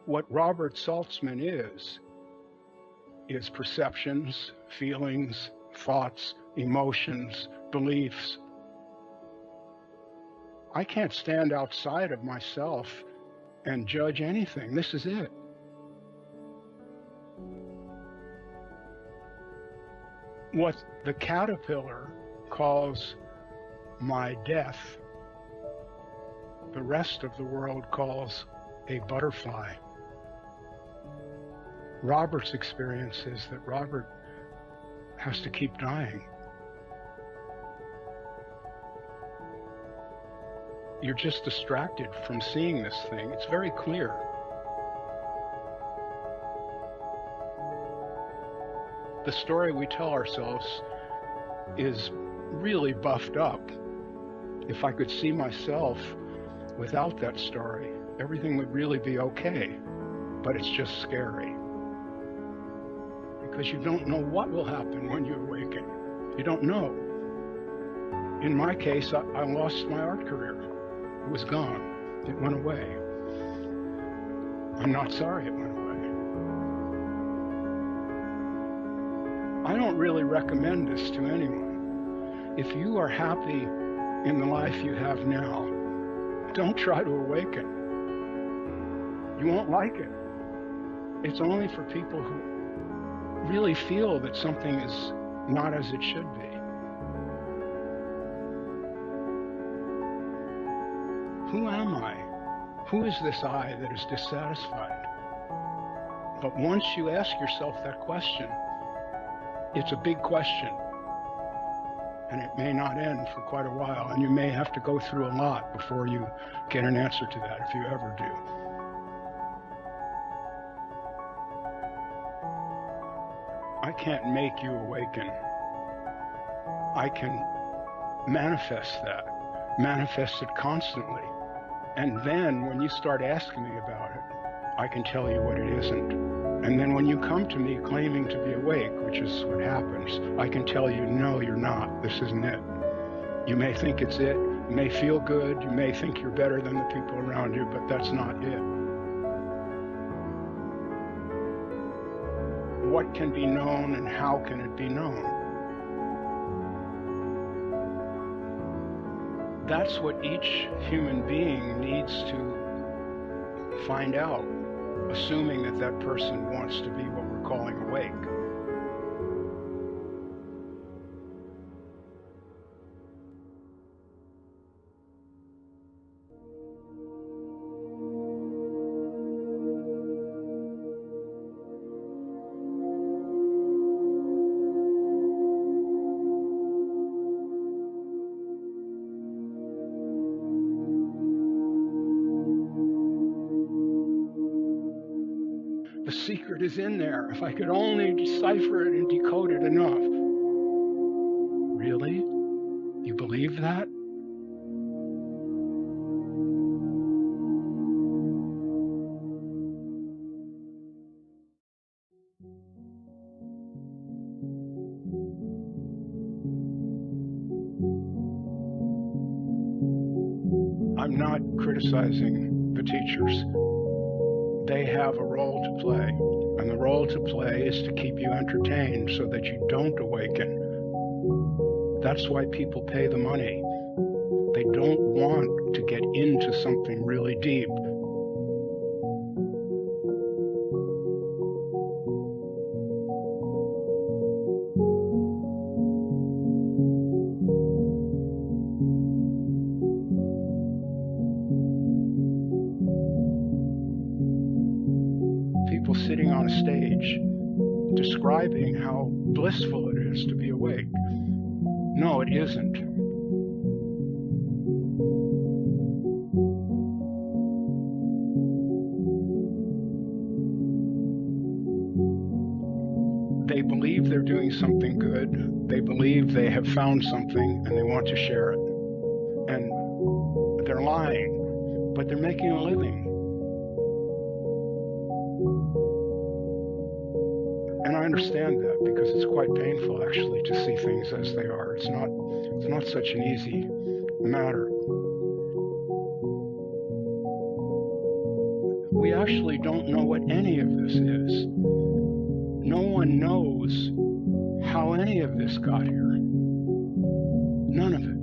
What Robert Saltzman is perceptions, feelings, thoughts, emotions, beliefs. I can't stand outside of myself and judge anything. This is it. What the caterpillar calls my death, the rest of the world calls a butterfly. Robert's experience is that Robert has to keep dying. You're just distracted from seeing this thing. It's very clear. The story we tell ourselves is really buffed up. If I could see myself without that story, everything would really be okay. But it's just scary. Because you don't know what will happen when you awaken. You don't know. In my case, I lost my art career. It was gone. It went away. I'm not sorry it went away. I don't really recommend this to anyone. If you are happy in the life you have now, don't try to awaken. You won't like it. It's only for people who really feel that something is not as it should be. Who am I? Who is this I that is dissatisfied? But once you ask yourself that question, it's a big question, and it may not end for quite a while, and you may have to go through a lot before you get an answer to that, if you ever do. I can't make you awaken. I can manifest that, manifest it constantly. And then when you start asking me about it, I can tell you what it isn't. And then when you come to me claiming to be awake, which is what happens, I can tell you, no, you're not. This isn't it. You may think it's it. You may feel good. You may think you're better than the people around you, but that's not it. What can be known and how can it be known? That's what each human being needs to find out, assuming that that person wants to be what we're calling awake. The secret is in there. If I could only decipher it and decode it enough. Really? You believe that? I'm not criticizing the teachers. They have a role to play, and the role to play is to keep you entertained so that you don't awaken. That's why people pay the money. They don't want to get into something really deep. People sitting on a stage describing how blissful it is to be awake. No, it isn't. They believe they're doing something good. They believe they have found something and they want to share it. And they're lying, but they're making a living. And I understand that because it's quite painful actually to see things as they are. It's not such an easy matter. we actually don't know what any of this is. No one knows how any of this got here. None of it.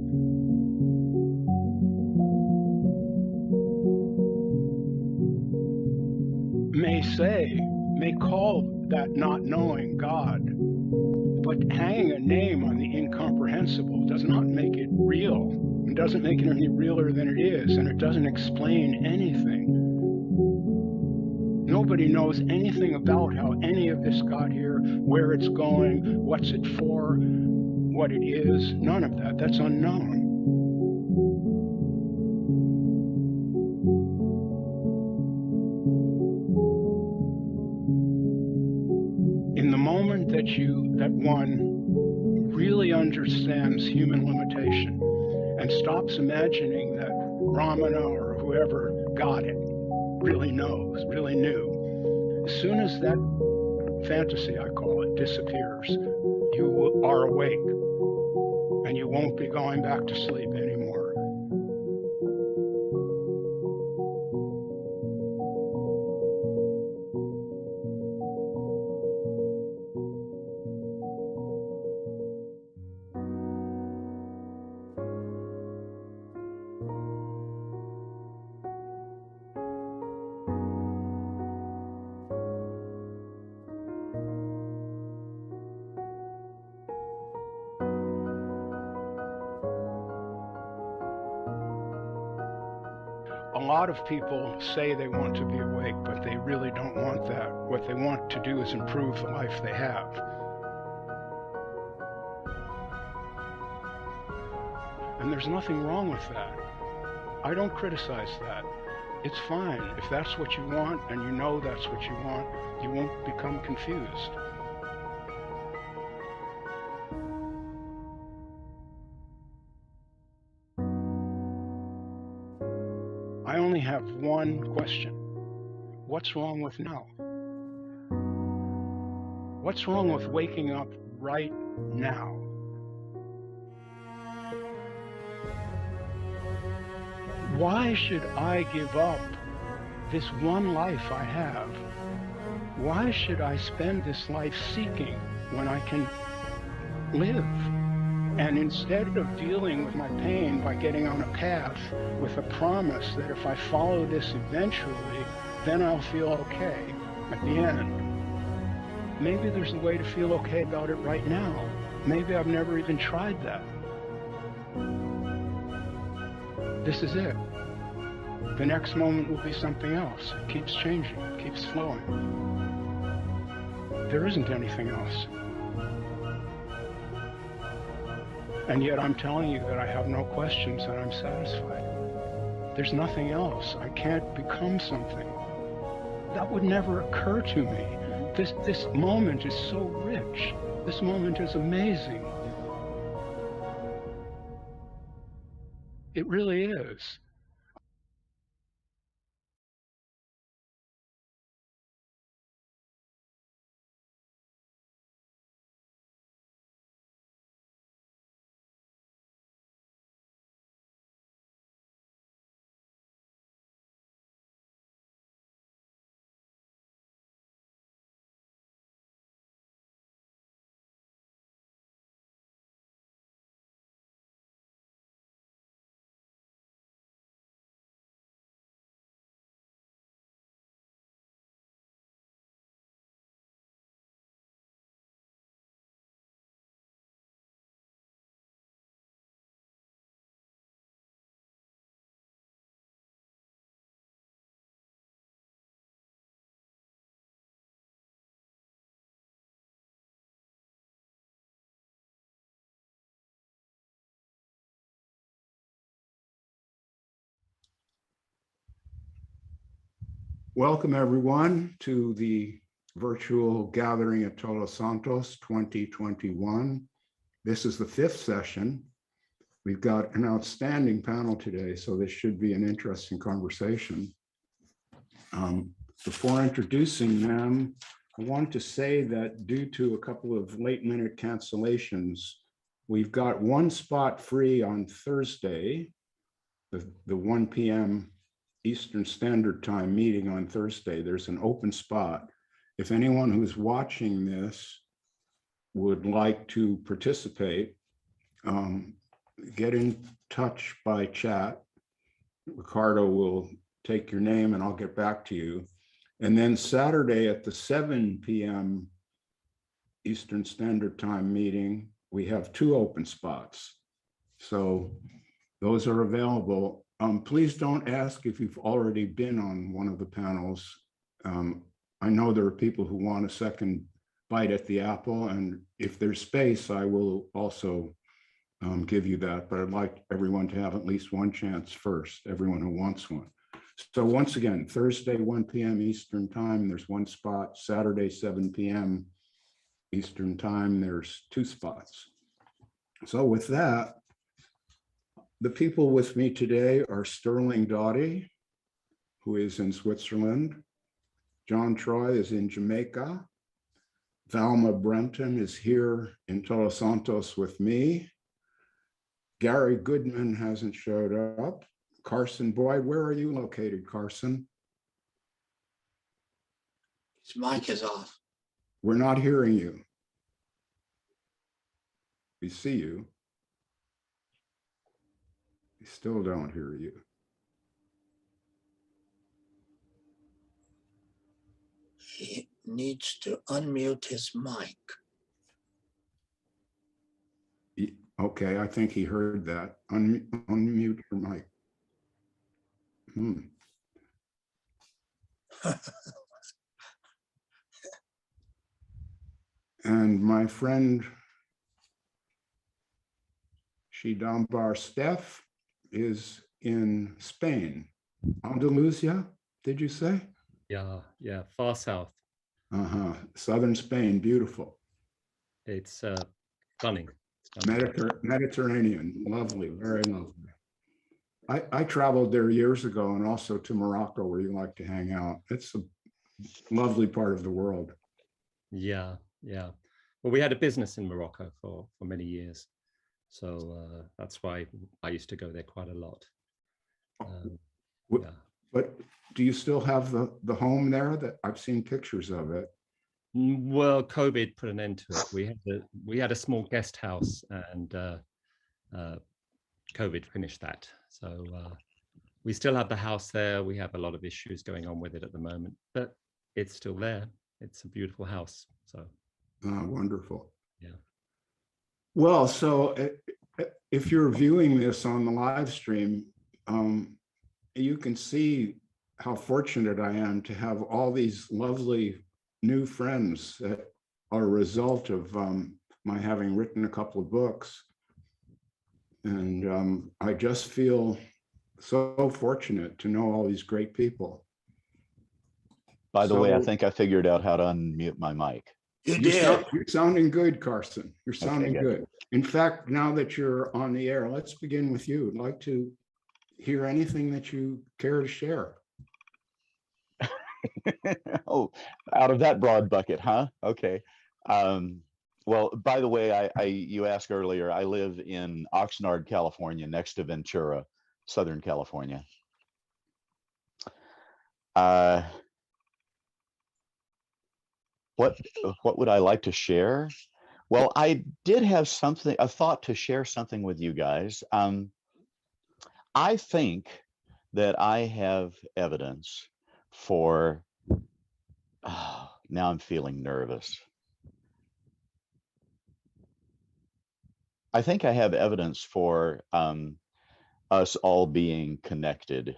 May call that not knowing God, but hanging a name on the incomprehensible does not make it real. It doesn't make it any realer than it is, and it doesn't explain anything. Nobody knows anything about how any of this got here, where it's going, what's it for, what it is. None of that. That's unknown. In the moment that one really understands human limitation and stops imagining that Ramana or whoever got it really knows, really knew, as soon as that fantasy, I call it, disappears, you are awake and you won't be going back to sleep anymore. A lot of people say they want to be awake, but they really don't want that. What they want to do is improve the life they have. And there's nothing wrong with that. I don't criticize that. It's fine. If that's what you want and you know that's what you want, you won't become confused. I only have one question. What's wrong with now? What's wrong with waking up right now? Why should I give up this one life I have? Why should I spend this life seeking when I can live? And instead of dealing with my pain by getting on a path with a promise that if I follow this eventually, then I'll feel okay at the end. Maybe there's a way to feel okay about it right now. Maybe I've never even tried that. This is it. The next moment will be something else. It keeps changing, it keeps flowing. There isn't anything else. And yet I'm telling you that I have no questions and I'm satisfied. There's nothing else. I can't become something. That would never occur to me. This moment is so rich. This moment is amazing. It really is. Welcome, everyone, to the virtual gathering at Todos Santos 2021. This is the 5th session. We've got an outstanding panel today, so this should be an interesting conversation. Before introducing them, I want to say that due to a couple of late-minute cancellations, we've got one spot free on Thursday, the 1 p.m. Eastern Standard Time meeting on Thursday. There's an open spot. If anyone who's watching this would like to participate, get in touch by chat. Ricardo will take your name and I'll get back to you. And then Saturday at the 7 p.m. Eastern Standard Time meeting, we have 2 open spots. So those are available. Please don't ask if you've already been on one of the panels. I know there are people who want a second bite at the apple, and if there's space, I will also give you that, but I'd like everyone to have at least one chance first, everyone who wants one. So once again, Thursday, 1 p.m. Eastern Time, there's 1 spot. Saturday, 7 p.m. Eastern Time, there's 2 spots. So with that, the people with me today are Sterling Doughty, who is in Switzerland. John Troy is in Jamaica. Valma Brenton is here in Todos Santos with me. Gary Goodman hasn't showed up. Carson Boyd, where are you located, Carson? His mic is off. We're not hearing you. We see you. We still don't hear you. He needs to unmute his mic. Okay, I think he heard that. Unmute your mic. And my friend Shidambar Steph is in Spain. Andalusia, did you say? Yeah, far south. Southern Spain, beautiful. It's stunning. Mediterranean, lovely, very lovely. I traveled there years ago, and also to Morocco, where you like to hang out. It's a lovely part of the world. Yeah. Well, we had a business in Morocco for many years, so that's why I used to go there quite a lot. Yeah. But do you still have the home there? That I've seen pictures of it. Well, COVID put an end to it. We had a small guest house, and COVID finished that. So we still have the house there. We have a lot of issues going on with it at the moment, but it's still there. It's a beautiful house. So wonderful. Yeah. Well, so if you're viewing this on the live stream, you can see how fortunate I am to have all these lovely new friends that are a result of my having written a couple of books. And I just feel so fortunate to know all these great people. By the way, I think I figured out how to unmute my mic. You're sounding good, Carson. You're sounding Okay, good. In fact, now that you're on the air, let's begin with you. I'd like to hear anything that you care to share. Oh, out of that broad bucket, huh? Okay. Well, by the way, you asked earlier, I live in Oxnard, California, next to Ventura, Southern California. What would I like to share? Well, I did have a thought to share something with you guys. I think that I have evidence for, now I'm feeling nervous. I think I have evidence for us all being connected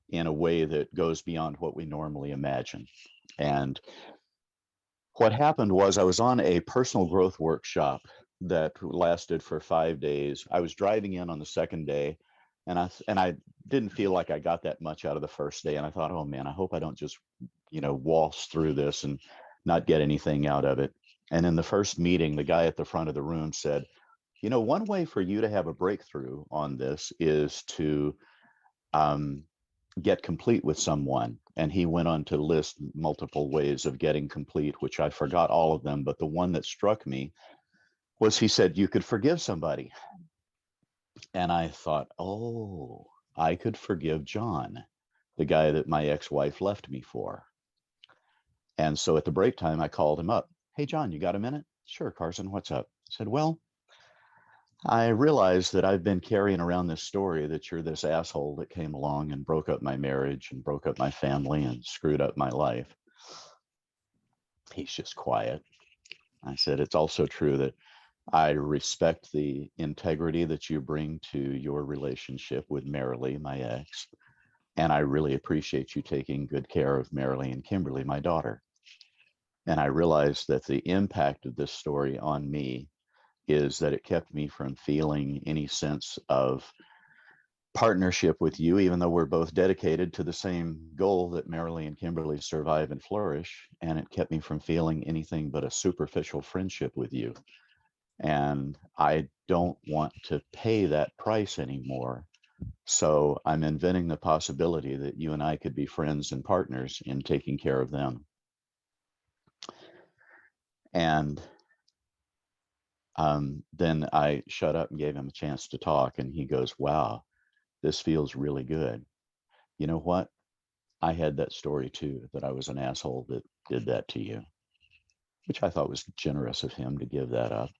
in a way that goes beyond what we normally imagine. And what happened was I was on a personal growth workshop that lasted for 5 days. I was driving in on the second day, and I didn't feel like I got that much out of the first day. And I thought, oh man, I hope I don't just, waltz through this and not get anything out of it. And in the first meeting, the guy at the front of the room said, one way for you to have a breakthrough on this is to get complete with someone. And he went on to list multiple ways of getting complete, which I forgot all of them. But the one that struck me was, he said, you could forgive somebody. And I thought, oh, I could forgive John. the guy that my ex-wife left me for. And so at the break time, I called him up. Hey, John, you got a minute? Sure, Carson, what's up? I said, well, I realized that I've been carrying around this story that you're this asshole that came along and broke up my marriage and broke up my family and screwed up my life. He's just quiet. I said, it's also true that I respect the integrity that you bring to your relationship with Marilee, my ex, and I really appreciate you taking good care of Marilee and Kimberly, my daughter. And I realized that the impact of this story on me is that it kept me from feeling any sense of partnership with you, even though we're both dedicated to the same goal that Marilee and Kimberly survive and flourish. And it kept me from feeling anything but a superficial friendship with you. And I don't want to pay that price anymore. So I'm inventing the possibility that you and I could be friends and partners in taking care of them. And then I shut up and gave him a chance to talk. And he goes, wow, this feels really good. You know what? I had that story too, that I was an asshole that did that to you, which I thought was generous of him to give that up.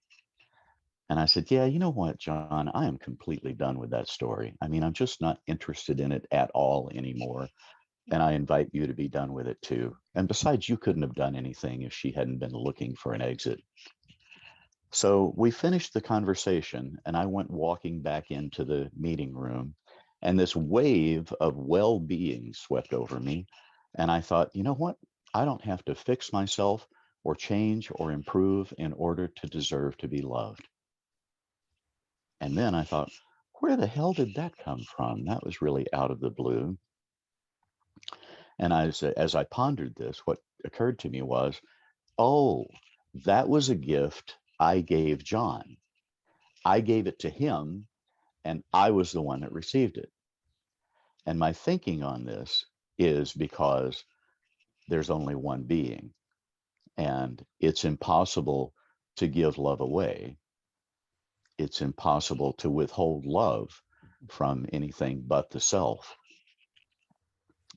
And I said, yeah, you know what, John, I am completely done with that story. I mean, I'm just not interested in it at all anymore. And I invite you to be done with it too. And besides, you couldn't have done anything if she hadn't been looking for an exit. So we finished the conversation and I went walking back into the meeting room and this wave of well-being swept over me. And I thought, you know what? I don't have to fix myself or change or improve in order to deserve to be loved. And then I thought, where the hell did that come from? That was really out of the blue. And as I pondered this, what occurred to me was, oh, that was a gift I gave John. I gave it to him, and I was the one that received it. And my thinking on this is because there's only one being, and it's impossible to give love away. It's impossible to withhold love from anything but the self.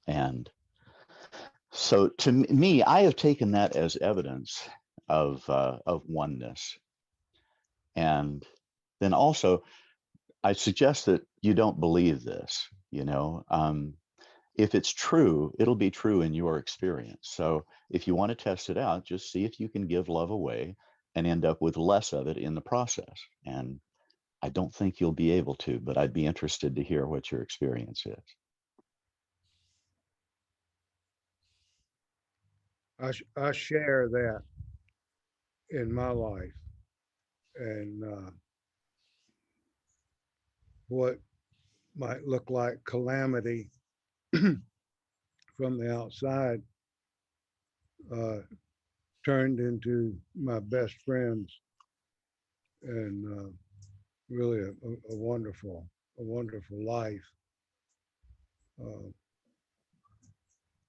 And so to me, I have taken that as evidence of oneness. And then also, I suggest that you don't believe this, you know. If it's true, it'll be true in your experience. So if you want to test it out, just see if you can give love away and end up with less of it in the process. And I don't think you'll be able to, but I'd be interested to hear what your experience is. I share that in my life, and what might look like calamity from the outside turned into my best friends, and really a wonderful life.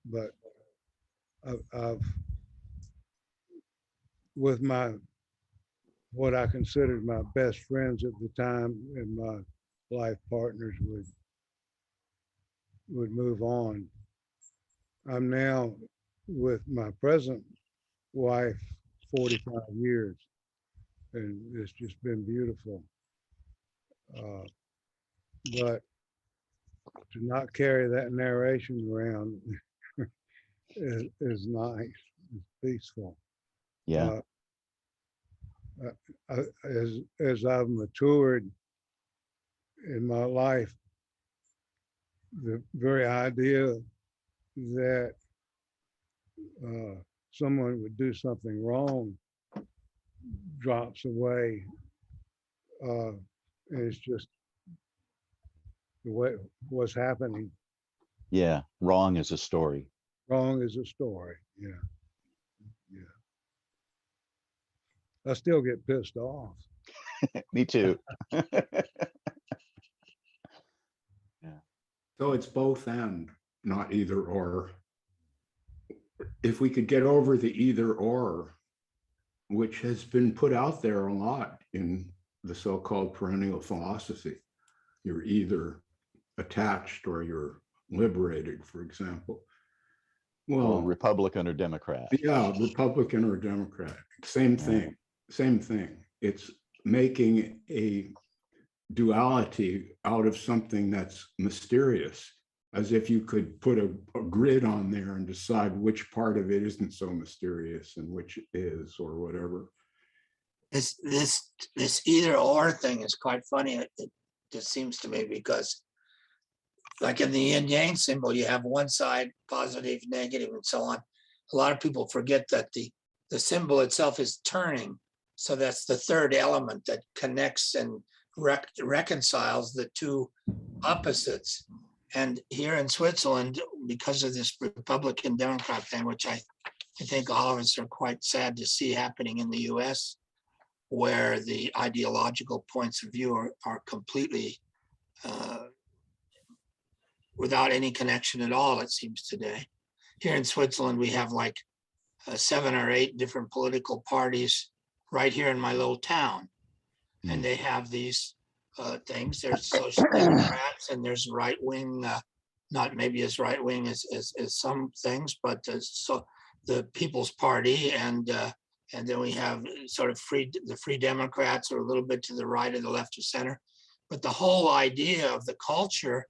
But I've with what I considered my best friends at the time, and my life partners would move on. I'm now with my present wife 45 years, and it's just been beautiful. But to not carry that narration around is nice. It's peaceful. Yeah. As I've matured in my life, the very idea that someone would do something wrong drops away. And it's just the way what's happening. Yeah. Wrong is a story. Wrong is a story. Yeah. I still get pissed off. Me too. So it's both and, not either or. If we could get over the either or, which has been put out there a lot in the so-called perennial philosophy, you're either attached or you're liberated, for example. Or Well, Republican or Democrat. yeah, Republican or Democrat, same thing, same thing. It's making a duality out of something that's mysterious, as if you could put a grid on there and decide which part of it isn't so mysterious and which is, or whatever. This either or thing is quite funny. It just seems to me, because like in the yin yang symbol, you have one side positive, negative, and so on. A lot of people forget that the symbol itself is turning. So that's the third element that connects and reconciles the two opposites. And here in Switzerland, because of this Republican Democrat thing, which I think all of us are quite sad to see happening in the US, where the ideological points of view are completely without any connection at all, it seems today. Here in Switzerland, we have like 7 or 8 different political parties right here in my little town. And they have these things. There's social democrats and there's right wing, not maybe as right wing as some things, but so the People's Party, and then we have sort of the Free Democrats, are a little bit to the right or the left or center. But the whole idea of the culture,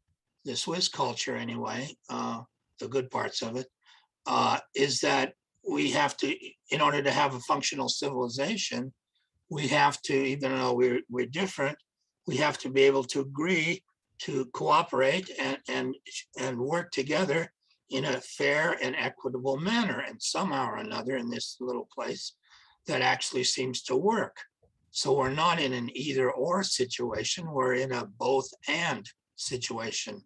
the Swiss culture anyway, the good parts of it, is that we have to, in order to have a functional civilization, we have to, even though we're different, we have to be able to agree to cooperate and work together in a fair and equitable manner. And somehow or another in this little place, that actually seems to work. So we're not in an either or situation, we're in a both and situation.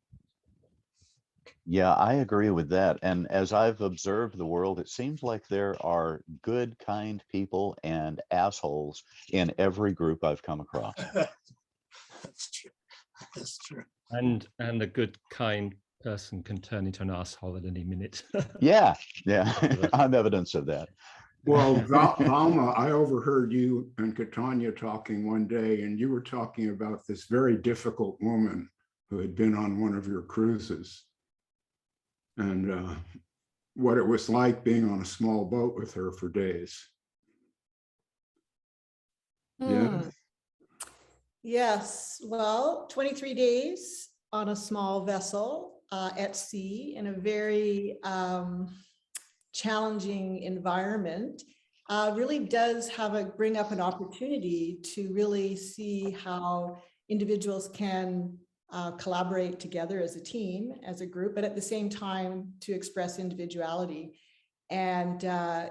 Yeah, I agree with that. And as I've observed the world, it seems like there are good, kind people and assholes in every group I've come across. That's true. That's true. And a good, kind person can turn into an asshole at any minute. Yeah, I'm evidence of that. Well, Valma, I overheard you and Katanya talking one day, and you were talking about this very difficult woman who had been on one of your cruises, and what it was like being on a small boat with her for days. Yeah. Yes, well, 23 days on a small vessel at sea in a very challenging environment really does bring up an opportunity to really see how individuals can collaborate together as a team, as a group, but at the same time to express individuality. And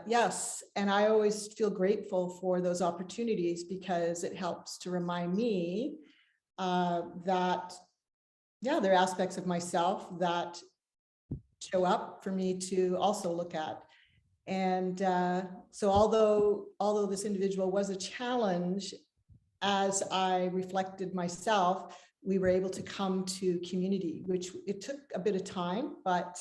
yes, and I always feel grateful for those opportunities, because it helps to remind me that, yeah, there are aspects of myself that show up for me to also look at. And so although this individual was a challenge, as I reflected myself, we were able to come to community, which it took a bit of time, but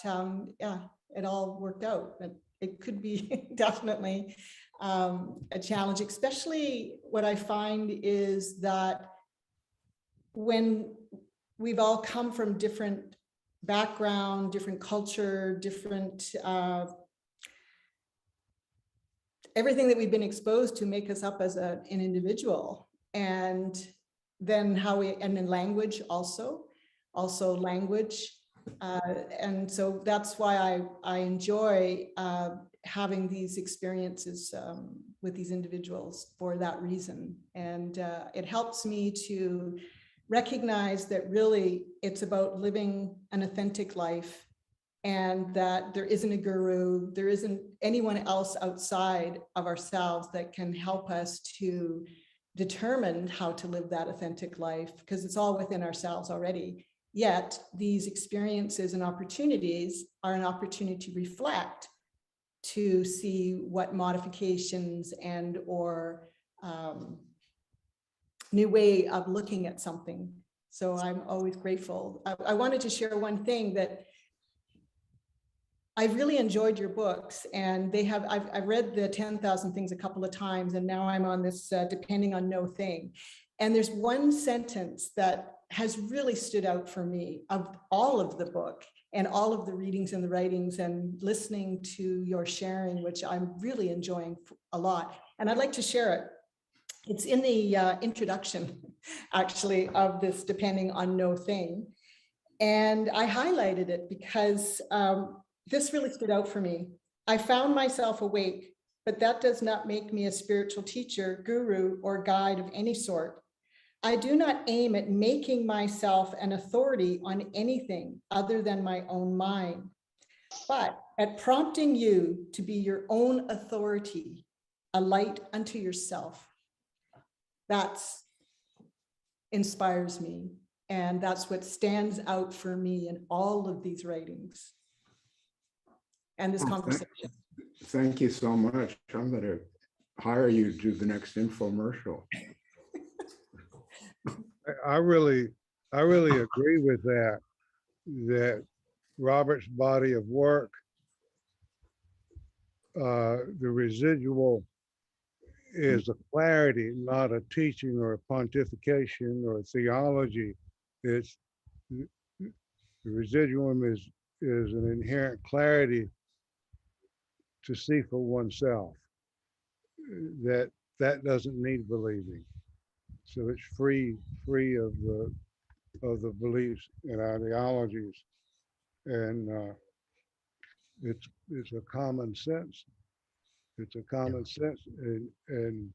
yeah, it all worked out. It could be definitely a challenge, especially what I find is that when we've all come from different background, different culture, different everything that we've been exposed to make us up as an individual. And then and then language also language. And so that's why I enjoy having these experiences with these individuals for that reason. And it helps me to recognize that really it's about living an authentic life, and that there isn't a guru, there isn't anyone else outside of ourselves that can help us to determine how to live that authentic life, because it's all within ourselves already. Yet these experiences and opportunities are an opportunity to reflect, to see what modifications and or new way of looking at something. So I'm always grateful. I wanted to share one thing that I've really enjoyed your books, and I've read the 10,000 Things a couple of times, and now I'm on this Depending on No Thing. And there's one sentence that has really stood out for me of all of the book, and all of the readings and the writings and listening to your sharing, which I'm really enjoying a lot. And I'd like to share it. It's in the introduction, actually, of this Depending on No Thing. And I highlighted it because this really stood out for me. I found myself awake, but that does not make me a spiritual teacher, guru, or guide of any sort. I do not aim at making myself an authority on anything other than my own mind, but at prompting you to be your own authority, a light unto yourself. That's inspires me. And that's what stands out for me in all of these writings and this conversation. Thank you so much. I'm going to hire you to do the next infomercial. I really agree with that, that Robert's body of work, the residual is a clarity, not a teaching or a pontification or a theology. It's the residuum is an inherent clarity to see for oneself that doesn't need believing. So it's free of the beliefs and ideologies, and it's a common sense. It's a common sense, and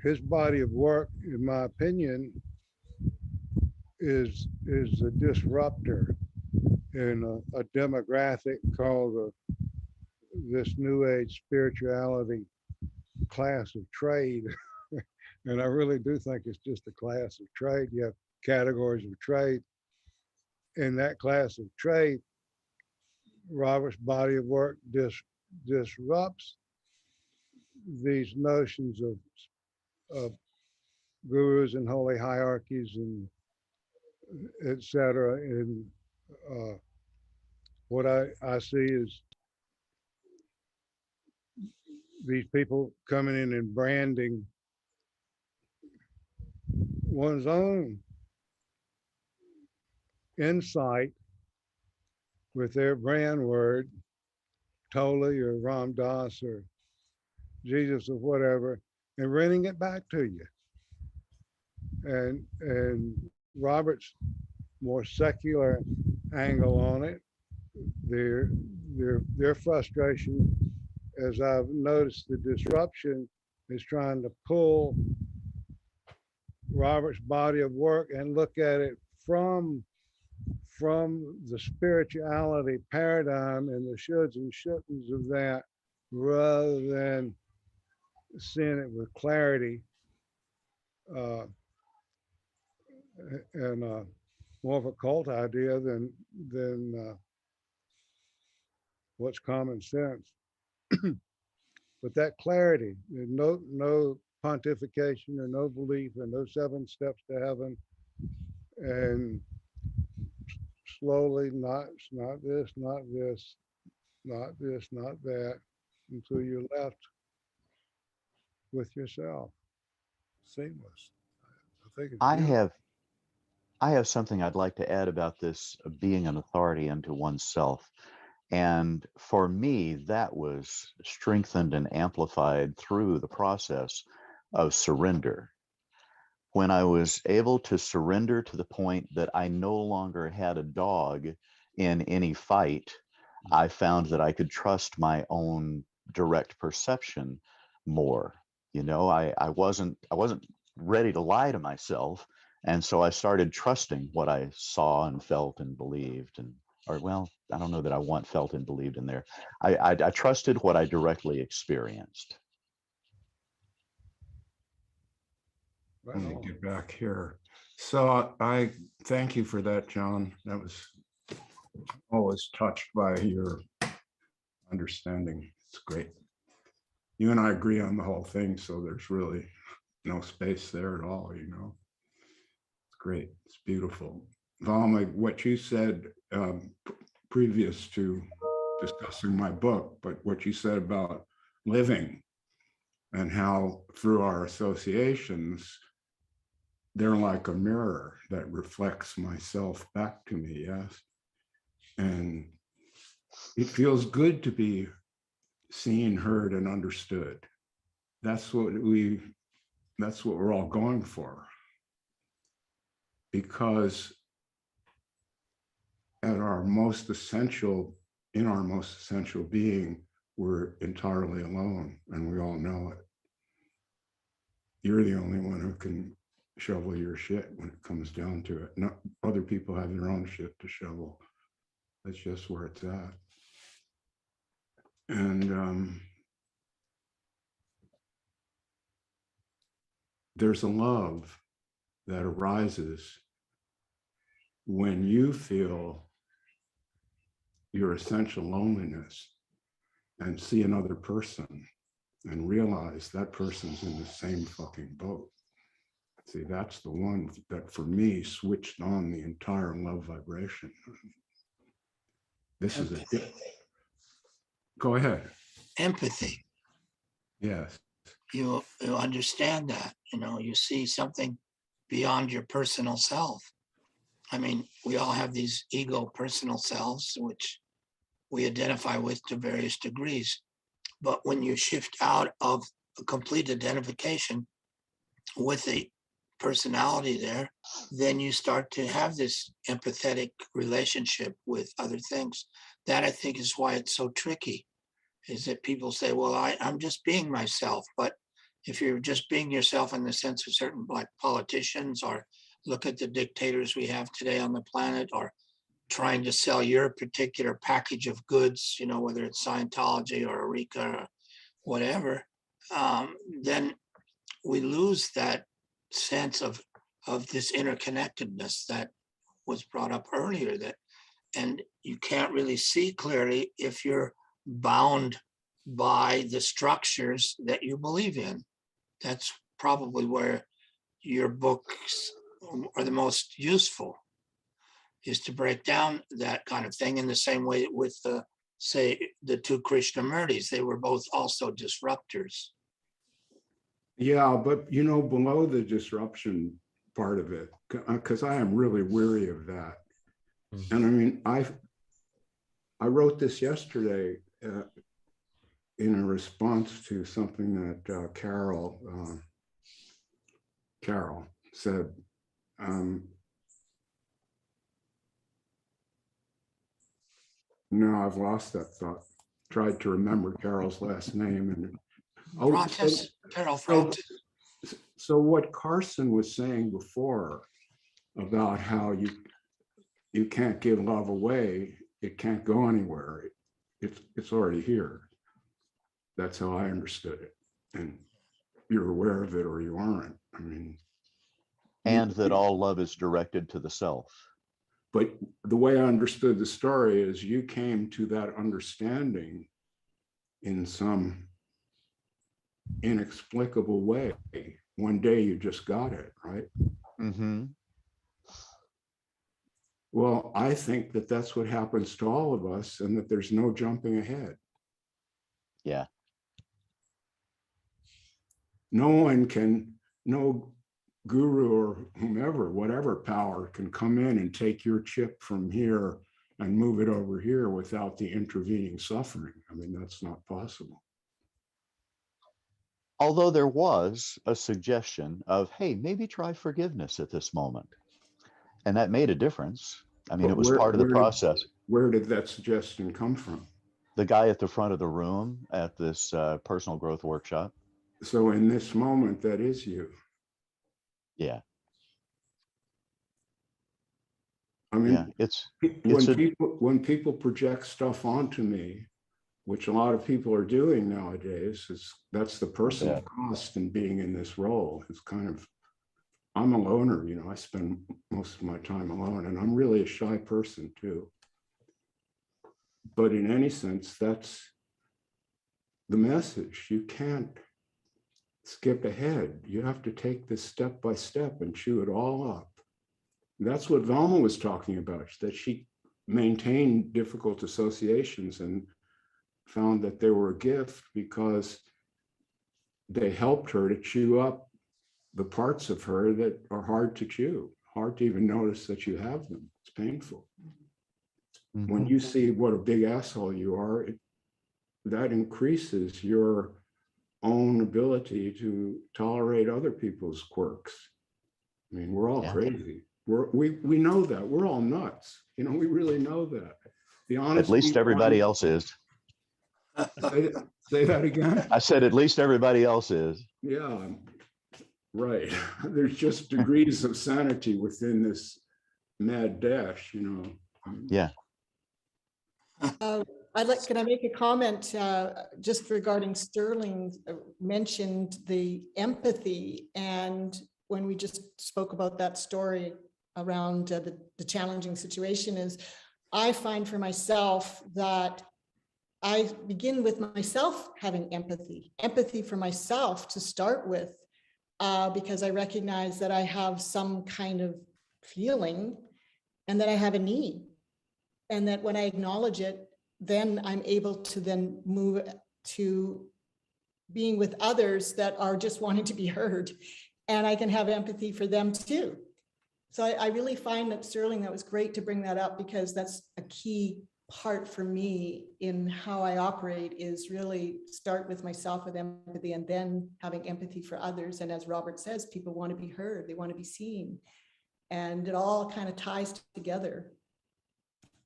his body of work, in my opinion, is a disruptor in a demographic called this new age spirituality class of trade. And I really do think it's just a class of trade. You have categories of trade. In that class of trade, Robert's body of work disrupts these notions of gurus and holy hierarchies and et cetera. And what I see is these people coming in and branding one's own insight with their brand word, Toli or Ram Dass or Jesus or whatever, and renting it back to you. And Robert's more secular angle on it, their frustration, as I've noticed, the disruption is trying to pull Robert's body of work and look at it from the spirituality paradigm and the shoulds and shouldn'ts of that, rather than seeing it with clarity and more of a cult idea than what's common sense. But that clarity, no pontification or no belief and no 7 steps to heaven, and slowly, not this, not this, not this, not that, until you're left with yourself. Seamless. I think it's beautiful. I have something I'd like to add about this being an authority unto oneself. And for me, that was strengthened and amplified through the process of surrender. When I was able to surrender to the point that I no longer had a dog in any fight, I found that I could trust my own direct perception more. You know, I wasn't ready to lie to myself. And so I started trusting what I saw and felt and believed, or well, I don't know that I want felt and believed in there. I trusted what I directly experienced. Let me get back here. So I thank you for that, John. That was always touched by your understanding. It's great. You and I agree on the whole thing, so there's really no space there at all, you know. It's great. It's beautiful. Valma, what you said previous to discussing my book, but what you said about living and how through our associations, they're like a mirror that reflects myself back to me, yes? And it feels good to be seen, heard, and understood. That's what we're all going for. Because in our most essential being, we're entirely alone, and we all know it. You're the only one who can shovel your shit when it comes down to it. Not other people have their own shit to shovel. That's just where it's at. And there's a love that arises when you feel your essential loneliness and see another person and realize that person's in the same fucking boat. See, that's the one that for me switched on the entire love vibration. This is a, go ahead. Empathy. Yes. You understand that, you see something beyond your personal self. I mean, we all have these ego personal selves, which we identify with to various degrees. But when you shift out of a complete identification with the personality there, then you start to have this empathetic relationship with other things. That, I think, is why it's so tricky, is that people say, well, I'm just being myself. But if you're just being yourself in the sense of certain like politicians, or look at the dictators we have today on the planet, or trying to sell your particular package of goods, whether it's Scientology or Eureka or whatever, then we lose that sense of this interconnectedness that was brought up earlier, and you can't really see clearly if you're bound by the structures that you believe in. That's probably where your books are the most useful, is to break down that kind of thing in the same way with say the two Krishnamurtis. They were both also disruptors. Yeah, but below the disruption part of it, because I am really weary of that. Mm-hmm. And I mean, I wrote this yesterday in a response to something that Carol said. No, I've lost that thought. Tried to remember Carol's last name, and Carol Francis. So what Carson was saying before about how you can't give love away, it can't go anywhere. It's already here. That's how I understood it. And you're aware of it or you aren't. I mean, and that all love is directed to the self. But the way I understood the story is you came to that understanding in some inexplicable way. One day you just got it, right? Mm-hmm. Well, I think that that's what happens to all of us, and that there's no jumping ahead. Yeah. No guru or whomever, whatever power, can come in and take your chip from here and move it over here without the intervening suffering. I mean, that's not possible. Although there was a suggestion of, hey, maybe try forgiveness at this moment. And that made a difference. I mean, it was part of the process. Where did that suggestion come from? The guy at the front of the room at this personal growth workshop. So in this moment, that is you. Yeah. I mean, yeah, when people project stuff onto me, which a lot of people are doing nowadays, that's the personal cost in being in this role. It's kind of, I'm a loner, I spend most of my time alone, and I'm really a shy person too. But in any sense, that's the message. You can't skip ahead. You have to take this step by step and chew it all up. That's what Valma was talking about, that she maintained difficult associations and found that they were a gift because they helped her to chew up the parts of her that are hard to chew, hard to even notice that you have them. It's painful. when you see what a big asshole you are, that increases your own ability to tolerate other people's quirks. I mean, we're all crazy. We know that. We're all nuts. You know, we really know that. The honest At least people everybody aren't- else is. Say that again. I said, at least everybody else is. Yeah, right. There's just degrees of sanity within this mad dash, you know. Yeah. Can I make a comment just regarding Sterling mentioned the empathy, and when we just spoke about that story around the challenging situation, is I find for myself that I begin with myself having empathy for myself to start with, because I recognize that I have some kind of feeling and that I have a need, and that when I acknowledge it, then I'm able to then move to being with others that are just wanting to be heard, and I can have empathy for them too. So I really find that, Sterling, that was great to bring that up, because that's a key part for me in how I operate, is really start with myself with empathy and then having empathy for others. And as Robert says, people want to be heard, they want to be seen, and it all kind of ties together.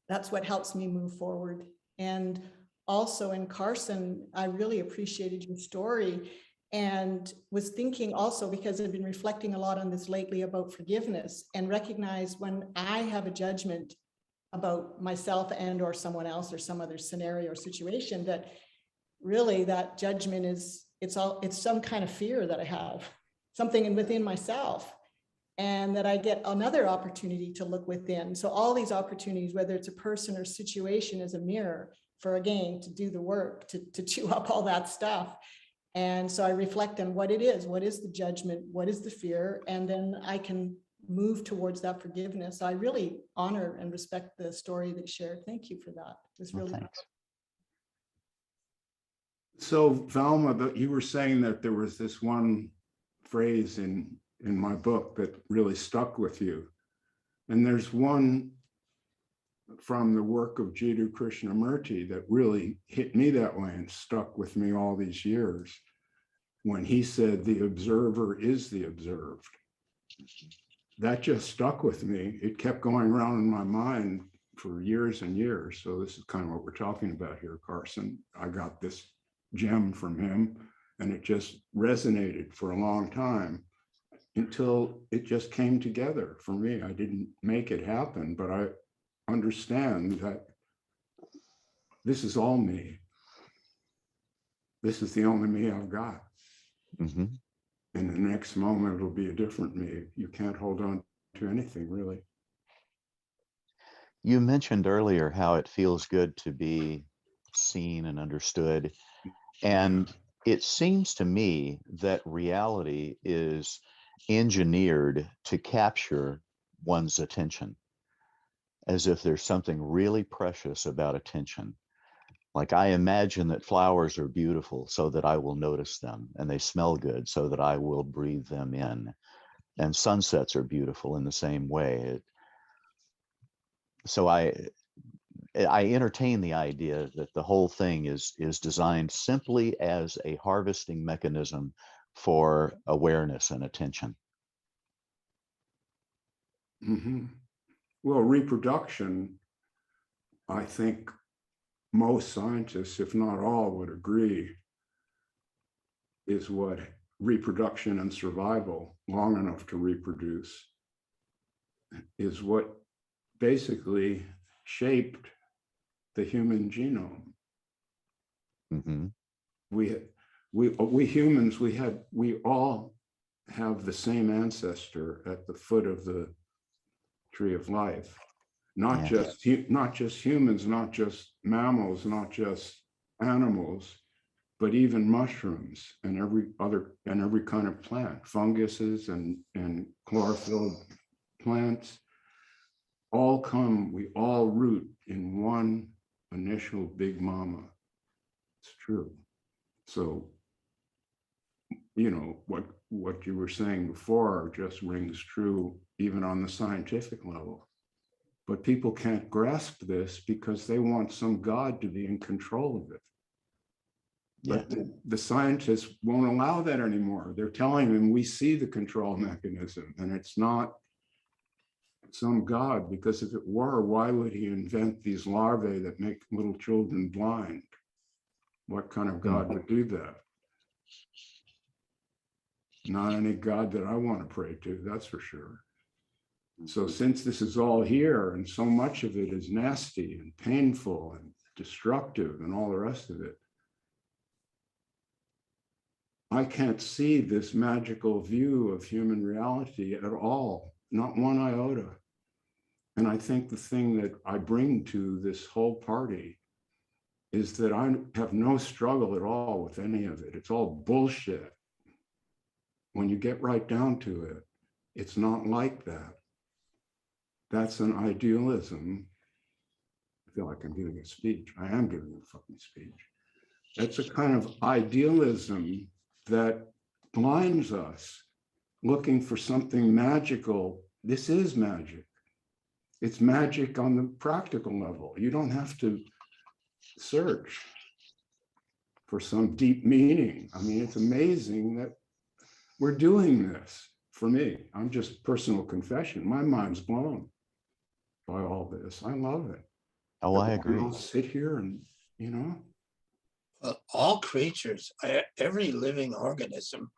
That's what helps me move forward. And also in Carson, I really appreciated your story, and was thinking also, because I've been reflecting a lot on this lately about forgiveness, and recognize when I have a judgment about myself and or someone else or some other scenario or situation, that really that judgment is, it's some kind of fear that I have, something within myself, and that I get another opportunity to look within. So all these opportunities, whether it's a person or situation, is a mirror for, again, to do the work, to chew up all that stuff. And so I reflect on what it is. What is the judgment? What is the fear? And then I can move towards that forgiveness. I really honor and respect the story that you shared. Thank you for that. It was really Thanks. So Valma, you were saying that there was this one phrase in my book that really stuck with you. And there's one from the work of Jiddu Krishnamurti that really hit me that way and stuck with me all these years, when he said, "The observer is the observed." That just stuck with me. It kept going around in my mind for years and years. So this is kind of what we're talking about here, Carson. I got this gem from him, and it just resonated for a long time, until it just came together for me. I didn't make it happen, but I understand that this is all me. This is the only me I've got. Mm-hmm. And the next moment, it'll be a different me. You can't hold on to anything, really. You mentioned earlier how it feels good to be seen and understood. And it seems to me that reality is engineered to capture one's attention, as if there's something really precious about attention. Like, I imagine that flowers are beautiful so that I will notice them, and they smell good so that I will breathe them in. And sunsets are beautiful in the same way. So I entertain the idea that the whole thing is designed simply as a harvesting mechanism for awareness and attention. Mm-hmm. Well, reproduction, I think most scientists, if not all, would agree, is what reproduction and survival, long enough to reproduce, is what basically shaped the human genome. Mm-hmm. We humans, we all have the same ancestor at the foot of the tree of life. Not just humans, not just mammals, not just animals, but even mushrooms and every kind of plant, funguses and chlorophyll plants, we all root in one initial big mama. It's true. So, you know, what you were saying before just rings true even on the scientific level. But people can't grasp this because they want some God to be in control of it. But the scientists won't allow that anymore. They're telling them, we see the control mechanism, and it's not some God, because if it were, why would he invent these larvae that make little children blind? What kind of God would do that? Not any God that I want to pray to, that's for sure. So since this is all here and so much of it is nasty and painful and destructive and all the rest of it, I can't see this magical view of human reality at all, not one iota. And I think the thing that I bring to this whole party is that I have no struggle at all with any of it. It's all bullshit. When you get right down to it, it's not like that. That's an idealism. I feel like I'm giving a speech. I am giving a fucking speech. That's a kind of idealism that blinds us, looking for something magical. This is magic. It's magic on the practical level. You don't have to search for some deep meaning. I mean, it's amazing that we're doing this. For me, I'm just personal confession. My mind's blown by all this. I love it. Oh, I agree. I'll sit here and, Well, all creatures, every living organism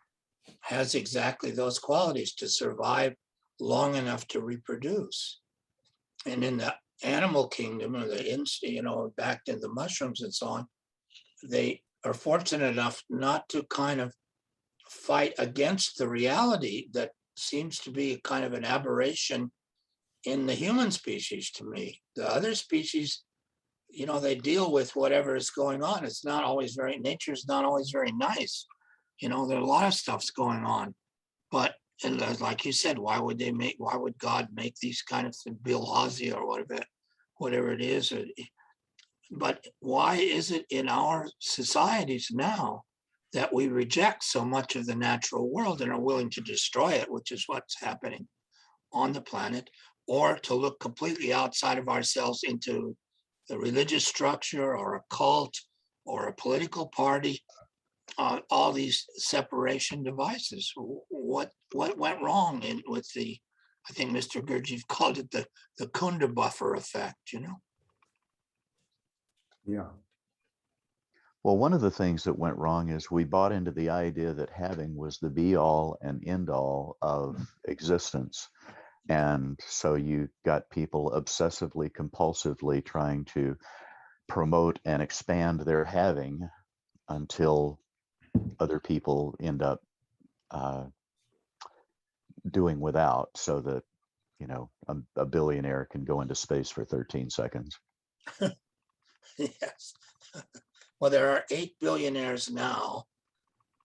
has exactly those qualities to survive long enough to reproduce. And in the animal kingdom, or back in the mushrooms and so on, they are fortunate enough not to kind of fight against the reality that seems to be kind of an aberration in the human species to me. The other species, they deal with whatever is going on. It's not always nature's not always very nice. There are a lot of stuff's going on. But and like you said, why would God make these kind of bilharzia or whatever it is? But why is it in our societies now that we reject so much of the natural world and are willing to destroy it, which is what's happening on the planet, or to look completely outside of ourselves into a religious structure or a cult or a political party, all these separation devices? What went wrong with I think Mr. Gurdjieff called it the Kunda buffer effect, Yeah. Well, one of the things that went wrong is we bought into the idea that having was the be all and end all of existence. And so you got people obsessively, compulsively trying to promote and expand their having until other people end up doing without, so that, a billionaire can go into space for 13 seconds. Yes. Well, there are 8 billionaires now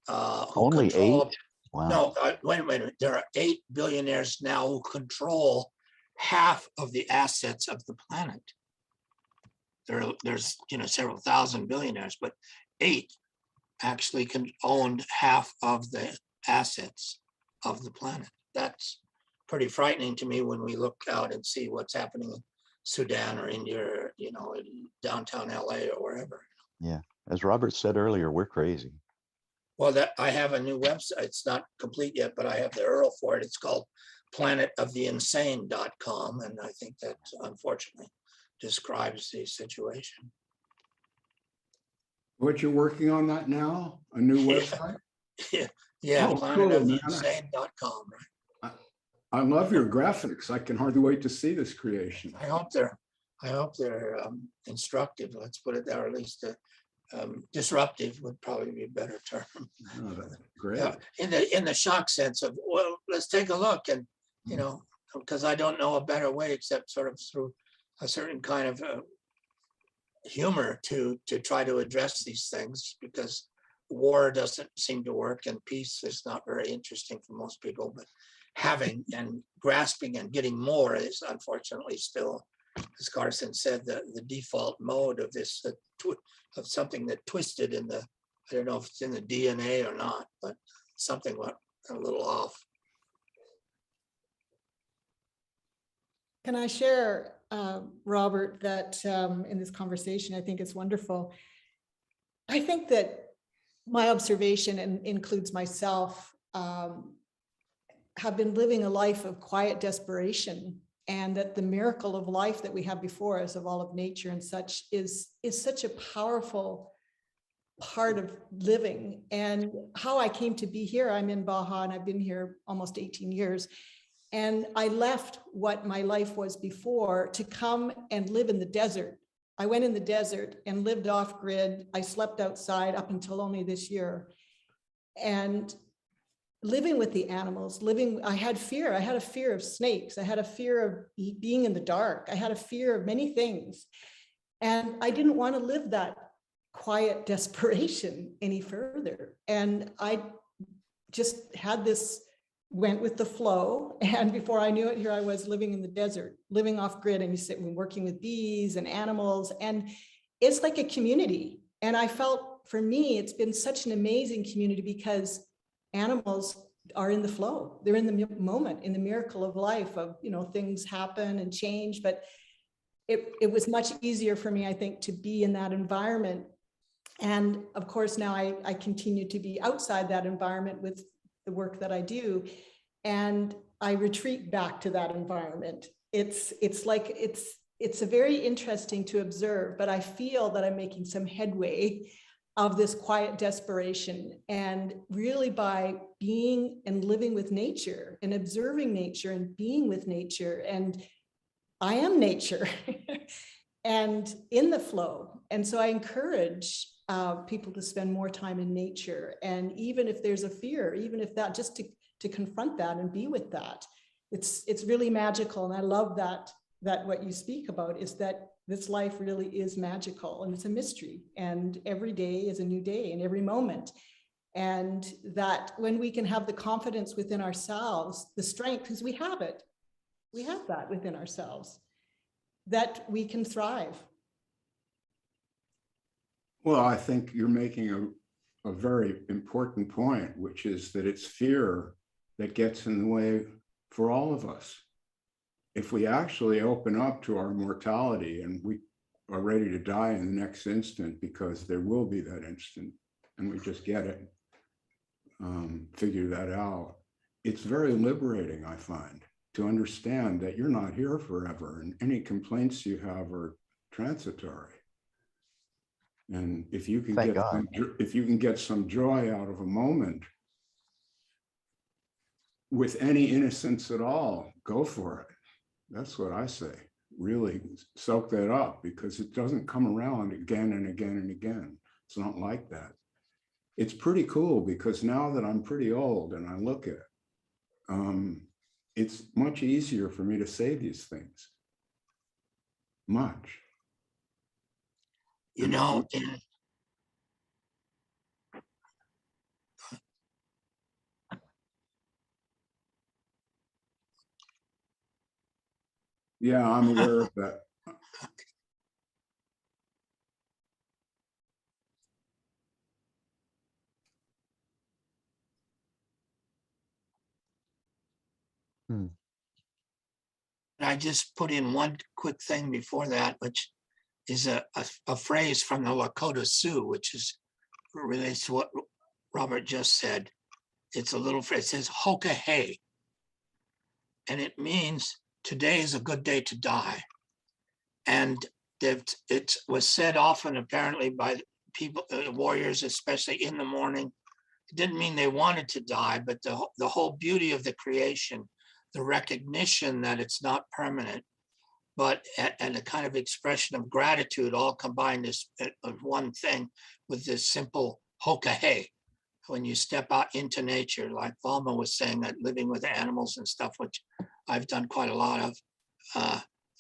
who Only control. 8? Wow. No, wait a minute. There are 8 billionaires now who control half of the assets of the planet. There's several thousand billionaires, but 8 actually owned half of the assets of the planet. That's pretty frightening to me when we look out and see what's happening in Sudan or India, or, in downtown LA or wherever. Yeah. As Robert said earlier, we're crazy. Well, I have a new website. It's not complete yet, but I have the URL for it. It's called planetoftheinsane.com. And I think that unfortunately describes the situation. What, you're working on that now? A new website? Yeah, Oh, planetoftheinsane.com, right? I love your graphics. I can hardly wait to see this creation. I hope they're instructive. Let's put it there, or at least disruptive would probably be a better term. Oh, that's great. In the shock sense of, well, let's take a look, and because I don't know a better way except sort of through a certain kind of humor to try to address these things, because war doesn't seem to work and peace is not very interesting for most people, but having and grasping and getting more is unfortunately still, as Carson said, the default mode of this, of something that twisted in the, I don't know if it's in the DNA or not, but something went a little off. Can I share Robert, that in this conversation, I think it's wonderful. I think that my observation, and includes myself, have been living a life of quiet desperation, and that the miracle of life that we have before us, of all of nature and such, is such a powerful part of living. And how I came to be here, I'm in Baja and I've been here almost 18 years. And I left what my life was before to come and live in the desert. I went in the desert and lived off grid. I slept outside up until only this year. And living with the animals, I had fear. I had a fear of snakes. I had a fear of being in the dark. I had a fear of many things. And I didn't want to live that quiet desperation any further. And I just had this, went with the flow. And before I knew it, here I was living in the desert, living off grid, and you sit and working with bees and animals. And it's like a community. And I felt, for me, it's been such an amazing community, because animals are in the flow. They're in the moment, in the miracle of life of, things happen and change. But it was much easier for me, I think, to be in that environment. And of course, now I continue to be outside that environment with the work that I do. And I retreat back to that environment. It's a very interesting to observe, but I feel that I'm making some headway of this quiet desperation. And really, by being and living with nature and observing nature and being with nature, and I am nature and in the flow. And so I encourage people to spend more time in nature. And even if there's a fear, even if that, just to confront that and be with that, it's really magical. And I love that what you speak about is that this life really is magical, and it's a mystery, and every day is a new day, and every moment. And that when we can have the confidence within ourselves, the strength, because we have that within ourselves, that we can thrive. Well, I think you're making a very important point, which is that it's fear that gets in the way for all of us. If we actually open up to our mortality and we are ready to die in the next instant, because there will be that instant, and we just get it, figure that out, it's very liberating, I find, to understand that you're not here forever, and any complaints you have are transitory. And if you can get some joy out of a moment with any innocence at all, go for it. That's what I say. Really soak that up, because it doesn't come around again and again and again. It's not like that. It's pretty cool, because now that I'm pretty old and I look at it, it's much easier for me to say these things. Much. Yeah, I'm aware of that. I just put in one quick thing before that, which is a phrase from the Lakota Sioux, which relates to what Robert just said. It's a little phrase. It says "hoka hey," and it means today is a good day to die. And it was said often, apparently, by people, warriors, especially in the morning. It didn't mean they wanted to die, but the whole beauty of the creation, the recognition that it's not permanent, but and a kind of expression of gratitude, all combined as one thing with this simple hoka hey. When you step out into nature, like Valma was saying, that living with animals and stuff, which I've done quite a lot of,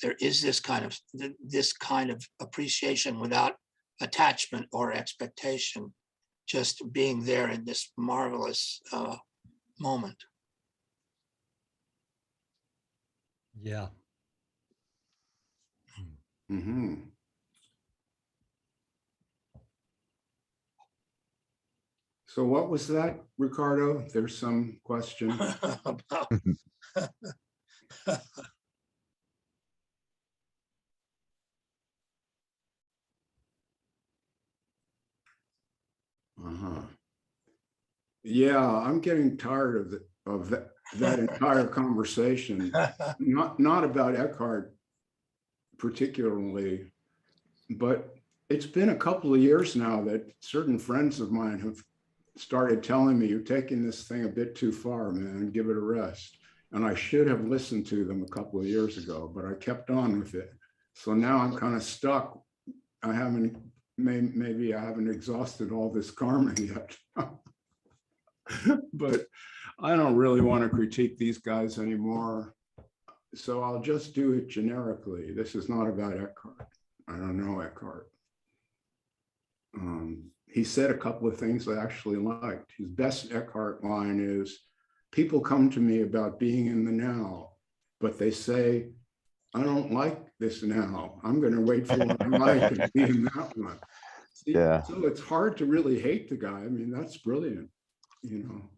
there is this kind of appreciation without attachment or expectation, just being there in this marvelous moment. Yeah. Mm-hmm. So what was that, Ricardo? There's some question. Yeah, I'm getting tired of that entire conversation. Not about Eckhart particularly, but it's been a couple of years now that certain friends of mine have started telling me, you're taking this thing a bit too far, man, give it a rest. And I should have listened to them a couple of years ago, but I kept on with it. So now I'm kind of stuck. I haven't, maybe I haven't exhausted all this karma yet. But I don't really want to critique these guys anymore. So I'll just do it generically. This is not about Eckhart. I don't know Eckhart. He said a couple of things I actually liked. His best Eckhart line is, people come to me about being in the now, but they say, I don't like this now. I'm going to wait for what I like and be in that one. See, Yeah. so it's hard to really hate the guy. I mean, that's brilliant, you know.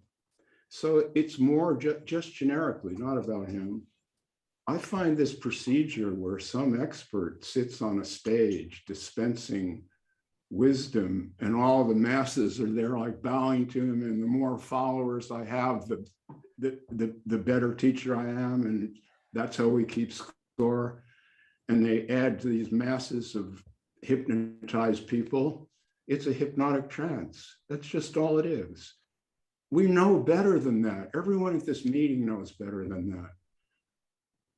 So it's more just generically, not about him. I find this procedure where some expert sits on a stage dispensing wisdom and all the masses are there like bowing to him, and the more followers I have, the better teacher I am, and that's how we keep score. And they add to these masses of hypnotized people. It's a hypnotic trance. That's just all it is. We know better than that. Everyone at this meeting knows better than that.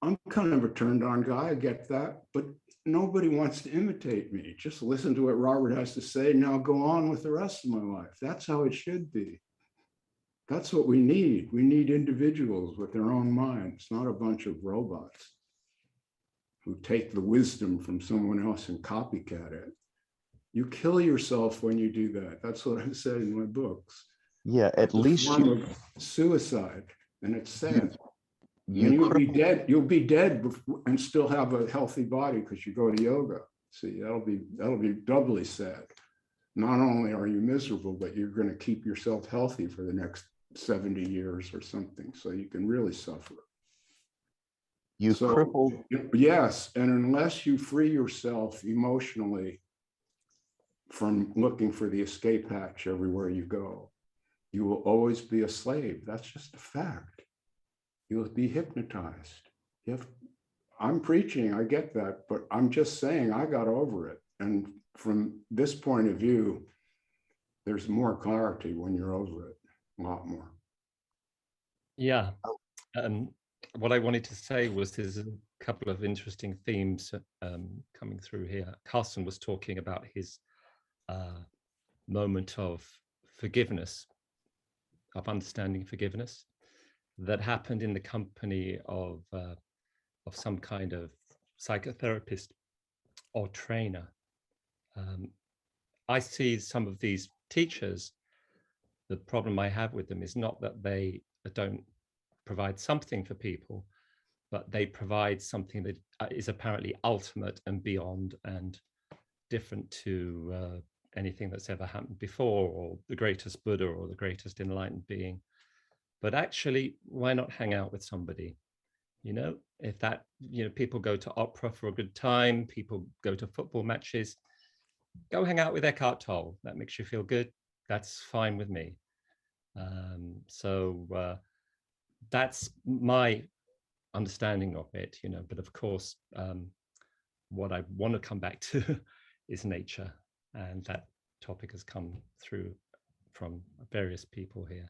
I'm kind of a turned on guy, I get that, but nobody wants to imitate me. Just listen to what Robert has to say, now go on with the rest of my life. That's how it should be. That's what we need. We need individuals with their own minds, not a bunch of robots who take the wisdom from someone else and copycat it. You kill yourself when you do that. That's what I said in my books. Yeah, at It's a least form of suicide, and it's sad. you And you'll be cripple- dead. You'll be dead and still have a healthy body because you go to yoga. See, that'll be doubly sad. Not only are you miserable, but you're going to keep yourself healthy for the next 70 years or something. So you can really suffer. you crippled. Yes, and unless you free yourself emotionally from looking for the escape hatch everywhere you go, you will always be a slave. That's just a fact. You'll be hypnotized. I'm preaching, I get that, but I'm just saying I got over it. And from this point of view, there's more clarity when you're over it, a lot more. Yeah. What I wanted to say was there's a couple of interesting themes coming through here. Carson was talking about his moment of forgiveness, of understanding forgiveness, that happened in the company of some kind of psychotherapist or trainer. I see some of these teachers, the problem I have with them is not that they don't provide something for people, but they provide something that is apparently ultimate and beyond and different to anything that's ever happened before, or the greatest Buddha or the greatest enlightened being. But actually, why not hang out with somebody? You know, if that, you know, people go to opera for a good time, people go to football matches, go hang out with Eckhart Tolle. That makes you feel good. That's fine with me. So that's my understanding of it, you know. But of course, what I want to come back to is nature, and that topic has come through from various people here.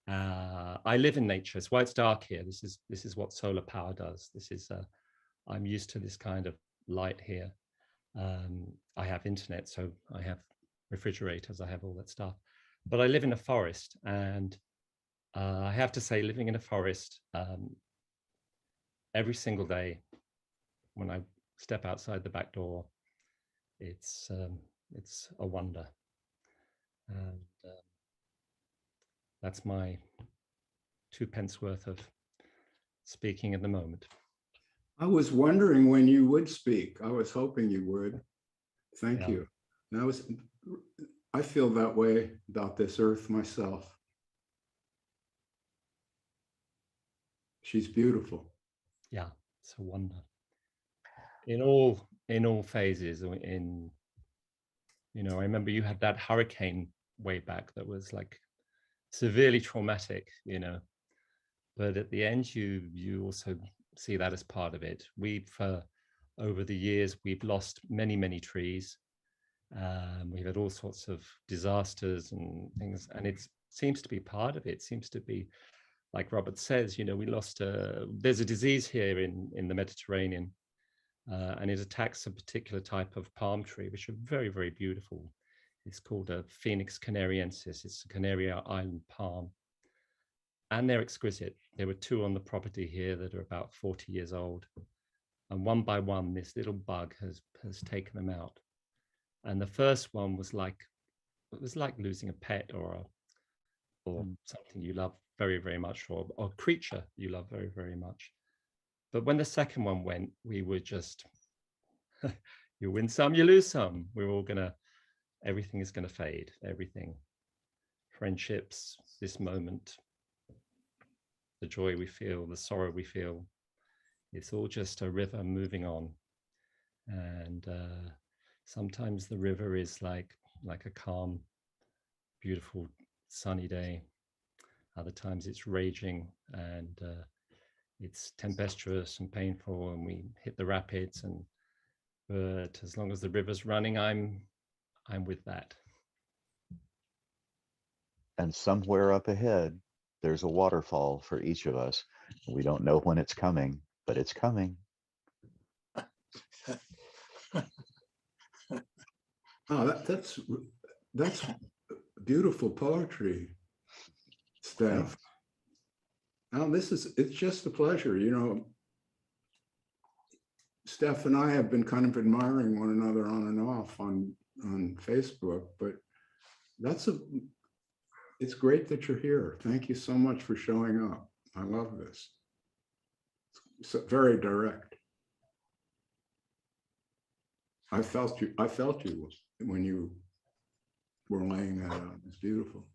I live in nature. It's why it's dark here. This is what solar power does. This is I'm used to this kind of light here. I have internet, so I have refrigerators, I have all that stuff. But I live in a forest, and I have to say, living in a forest every single day, when I step outside the back door, it's a wonder. And that's my 2 pence worth of speaking at the moment. I was wondering when you would speak. I was hoping you would. Thank you. I feel that way about this earth myself. She's beautiful. Yeah, it's a wonder. In all phases. You know, I remember you had that hurricane way back that was like severely traumatic, you know. But at the end, you also see that as part of it. We've over the years, we've lost many trees. We've had all sorts of disasters and things, and it seems to be part of it. It seems to be, like Robert says, you know, we lost there's a disease here in the Mediterranean, and it attacks a particular type of palm tree, which are very beautiful. It's called a Phoenix canariensis. It's a Canary Island palm, and they're exquisite. There were 2 on the property here that are about 40 years old, and one by one, this little bug has taken them out. And the first one was like, it was like losing a pet or something you love very much, or a creature you love very much. But when the second one went, we were just, you win some, you lose some. We're all everything is gonna fade, everything. Friendships, this moment, the joy we feel, the sorrow we feel, it's all just a river moving on. And sometimes the river is like a calm, beautiful, sunny day. Other times it's raging and it's tempestuous and painful, and we hit the rapids. But as long as the river's running, I'm with that. And somewhere up ahead, there's a waterfall for each of us. We don't know when it's coming, but it's coming. Oh, that's beautiful poetry, Steph. Now it's just a pleasure. You know, Steph and I have been kind of admiring one another on and off on Facebook, but it's great that you're here. Thank you so much for showing up. I love this. It's very direct. I felt you when you were laying that out. It's beautiful.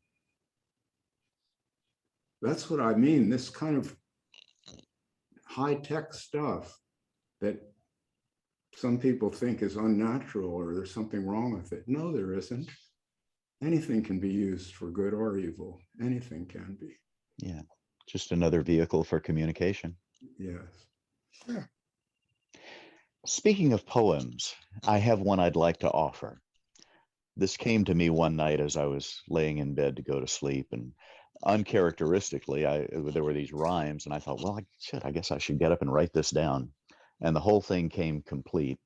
That's what I mean. This kind of high-tech stuff that some people think is unnatural or there's something wrong with it. No, there isn't. Anything can be used for good or evil. Anything can be. Yeah, just another vehicle for communication. Yes. Sure. Speaking of poems, I have one I'd like to offer. This came to me one night as I was laying in bed to go to sleep, and uncharacteristically, there were these rhymes, and I thought, well, I guess I should get up and write this down. And the whole thing came complete.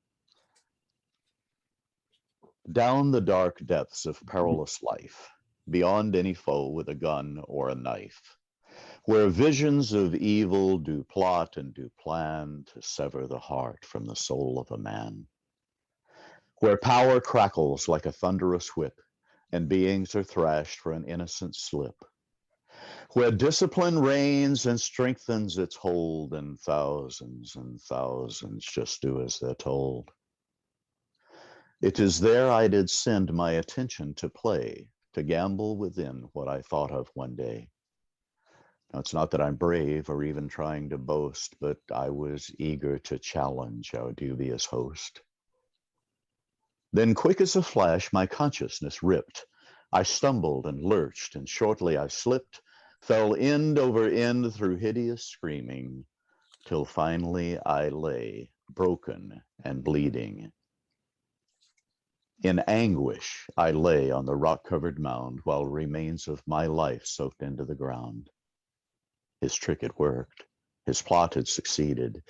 Down the dark depths of perilous life, beyond any foe with a gun or a knife, where visions of evil do plot and do plan to sever the heart from the soul of a man, where power crackles like a thunderous whip and beings are thrashed for an innocent slip, where discipline reigns and strengthens its hold and thousands just do as they're told. It is there I did send my attention to play, to gamble within what I thought of one day. Now, it's not that I'm brave or even trying to boast, but I was eager to challenge our dubious host. Then quick as a flash, my consciousness ripped. I stumbled and lurched, and shortly I slipped, fell end over end through hideous screaming, till finally I lay, broken and bleeding. In anguish, I lay on the rock-covered mound while remains of my life soaked into the ground. His trick had worked. His plot had succeeded.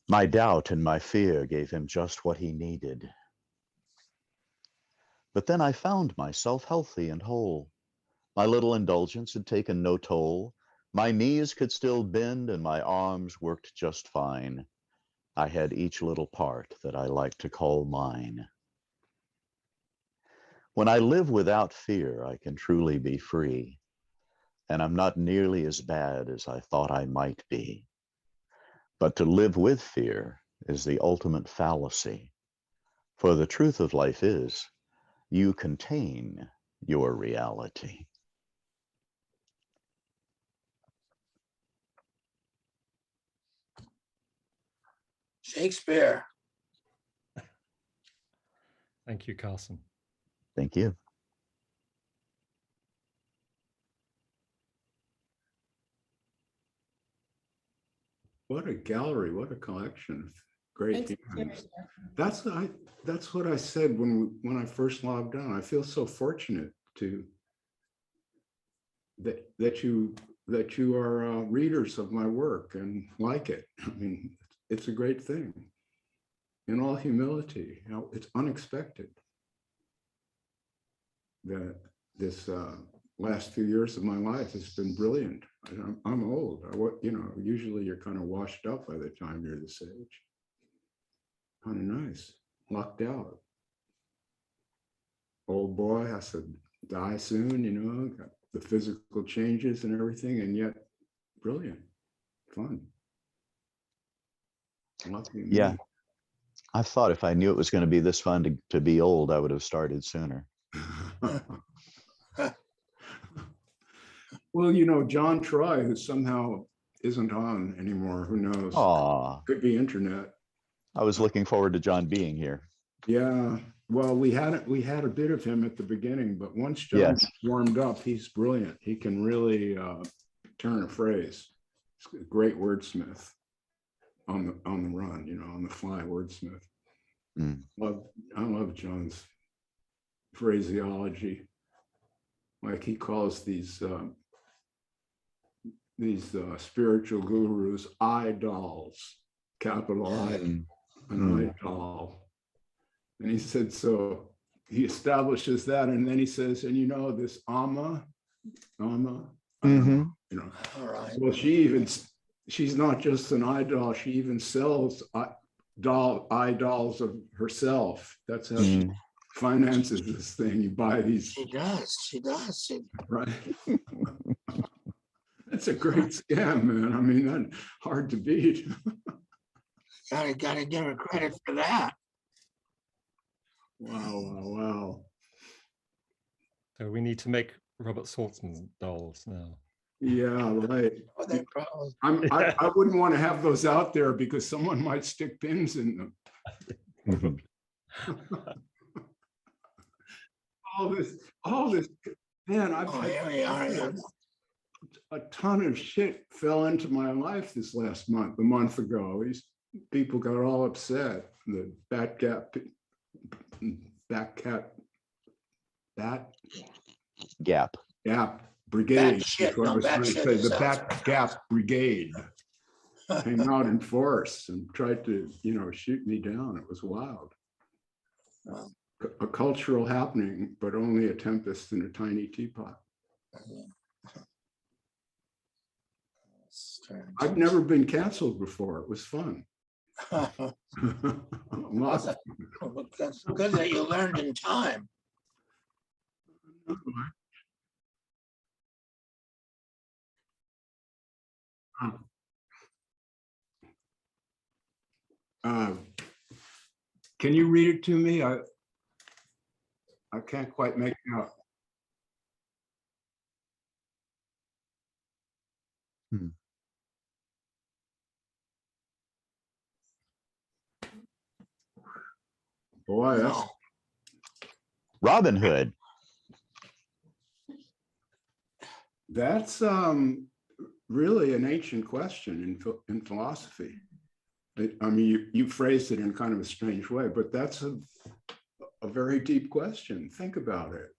My doubt and my fear gave him just what he needed. But then I found myself healthy and whole. My little indulgence had taken no toll. My knees could still bend and my arms worked just fine. I had each little part that I like to call mine. When I live without fear, I can truly be free. And I'm not nearly as bad as I thought I might be. But to live with fear is the ultimate fallacy. For the truth of life is, you contain your reality. Shakespeare. Thank you, Carson. Thank you. what a gallery, what a collection of great Thanks for humans. sharing. That's what I said when I first logged on. I feel so fortunate that you are readers of my work and like it. I mean, it's a great thing. In all humility, you know, it's unexpected that this last few years of my life has been brilliant. I'm old. You know, usually you're kind of washed up by the time you're this age. Kind of nice, lucked out. Old boy has to die soon, you know, got the physical changes and everything, and yet brilliant, fun. Lucky me. Yeah. I thought if I knew it was going to be this fun to be old, I would have started sooner. Well, you know, John Troy, who somehow isn't on anymore, who knows? Aw, Could be internet. I was looking forward to John being here. Yeah, well, we had a bit of him at the beginning, but once John Yes. warmed up, he's brilliant. He can really turn a phrase. He's a great wordsmith on the run, you know, on the fly wordsmith. Mm. I love John's phraseology. Like he calls these spiritual gurus idols, capital I, an idol. And he said, so he establishes that, and then he says, and you know, this Amma, Mhm. you know, All right. well, she's not just an idol, she even sells idols of herself. That's how she finances this thing. You buy these, She does. right? That's a great scam, man. I mean, that's hard to beat. Gotta give her credit for that. Wow. So we need to make Robert Saltzman dolls now. Yeah, right. Well, they probably, I wouldn't want to have those out there because someone might stick pins in them. all this, man, I've oh, had here we are. Yeah. a ton of shit fell into my life this last month, a month ago. These people got all upset. The Bat Gap. Brigade. Bat shit, That's what I no, was bat trying to shit say. is The outside. Bat Gap Brigade came out in force and tried to, you know, shoot me down. It was wild. Well, A cultural happening, but only a tempest in a tiny teapot. strange. I've never been canceled before. It was fun. Well, that's good that you learned in time. Can you read it to me? I can't quite make it out. Boy, No. Robin Hood. that's really an ancient question in philosophy. I mean, you phrased it in kind of a strange way, but that's a very deep question. Think about it.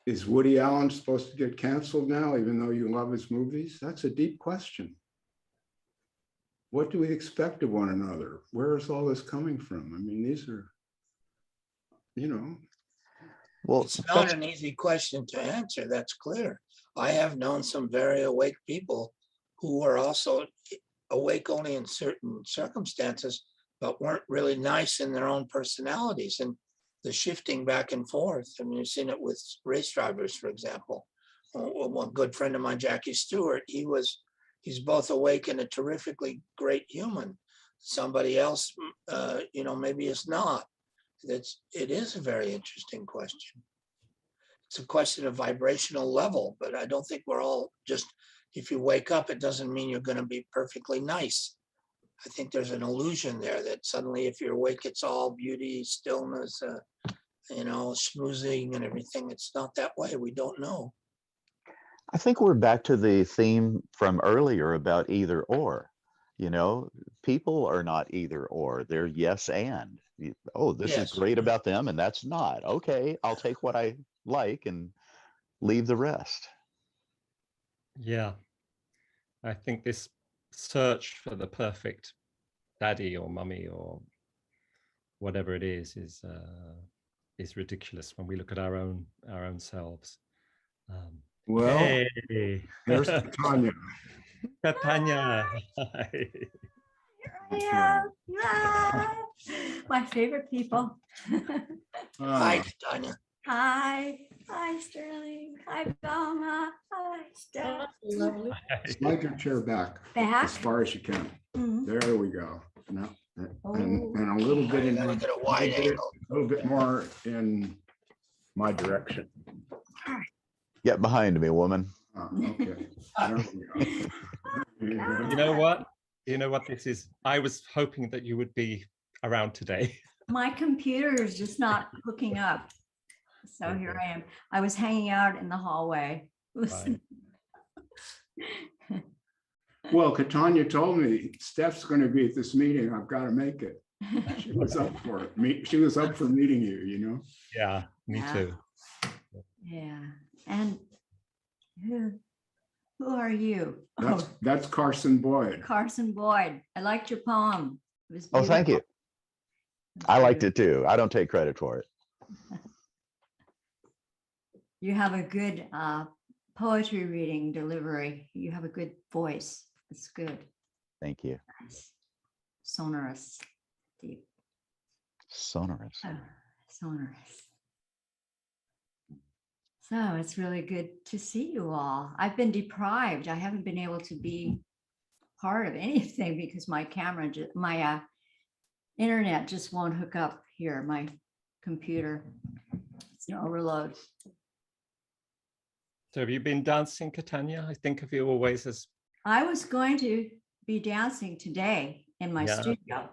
Is Woody Allen supposed to get canceled now, even though you love his movies? That's a deep question. What do we expect of one another? Where is all this coming from? I mean, these are, you know. Well, It's not an easy question to answer, that's clear. I have known some very awake people who were also awake only in certain circumstances, but weren't really nice in their own personalities. And the shifting back and forth, I mean, you've seen it with race drivers, for example. One good friend of mine, Jackie Stewart, he's both awake and a terrifically great human. Somebody else, you know, maybe is not. It is a very interesting question. It's a question of vibrational level, but I don't think we're all just, if you wake up, it doesn't mean you're going to be perfectly nice. I think there's an illusion there that suddenly if you're awake, it's all beauty, stillness, you know, schmoozing and everything. It's not that way. We don't know. I think we're back to the theme from earlier about either or. You know, people are not either or, they're yes and. Oh, this is Yes. great about them and that's not. Okay, I'll take what I like and leave the rest. Yeah, I think this search for the perfect daddy or mummy or whatever it is ridiculous when we look at our own selves. Well, Hey, there's Tanya. Catania. Hi. Here I am. Ah, my favorite people. Hi, Tanya. Hi. Hi, Sterling. Hi, Valma. Hi, Steph. Lovely. Slide your chair back Back. as far as you can. Mhm. There we go. Now, Oh. and a little bit You in gotta my, get a wide angle. a little bit more in my direction. Get behind me, woman. Okay. There we go. You know what? You know what this is? I was hoping that you would be around today. My computer is just not hooking up. So here I am. I was hanging out in the hallway. Listen. Well, Katanya told me Steph's going to be at this meeting. I've got to make it. She was up for it. She was up for meeting you, you know? Yeah, me Yeah. too. Yeah. And who are you? That's Carson Boyd. Carson Boyd. I liked your poem. It was Oh, thank you. beautiful. It was I liked beautiful. it too. I don't take credit for it. You have a good poetry reading delivery. You have a good voice. It's good. Thank you. Nice. Sonorous. Deep. Sonorous. Oh, sonorous. So it's really good to see you all. I've been deprived. I haven't been able to be part of anything because my camera, my internet just won't hook up here. My computer, it's an overload. So have you been dancing, Catania? I think of you always as I was going to be dancing today in my Yeah. studio,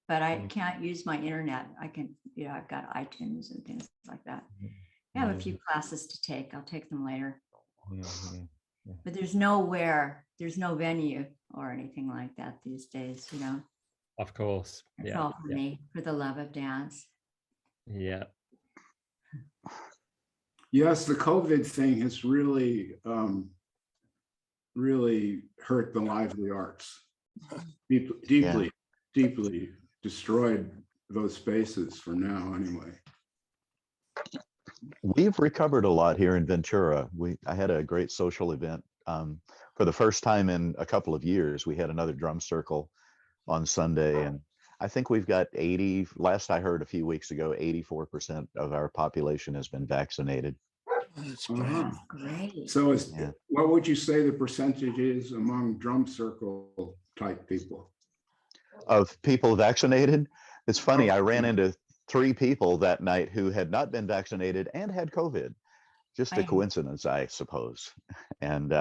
but I Mm. can't use my internet. I can, I've got iTunes and things like that. I have a few classes to take. I'll take them later. Mhm. But there's nowhere, there's no venue or anything like that these days, Of course. It's Yeah. all for me, for the love of dance. Yeah. Yes, the COVID thing has really, really hurt the lively arts. Deeply, deeply destroyed those spaces for now anyway. We've recovered a lot here in Ventura. I had a great social event. For the first time in a couple of years, we had another drum circle on Sunday, and I think we've got 80, last I heard a few weeks ago, 84% of our population has been vaccinated. That's Uh-huh. great. Great. So Yeah. what would you say the percentage is among drum circle type people? Of people vaccinated, it's funny, I ran into 3 people that night who had not been vaccinated and had COVID. Just a I- coincidence, I suppose. And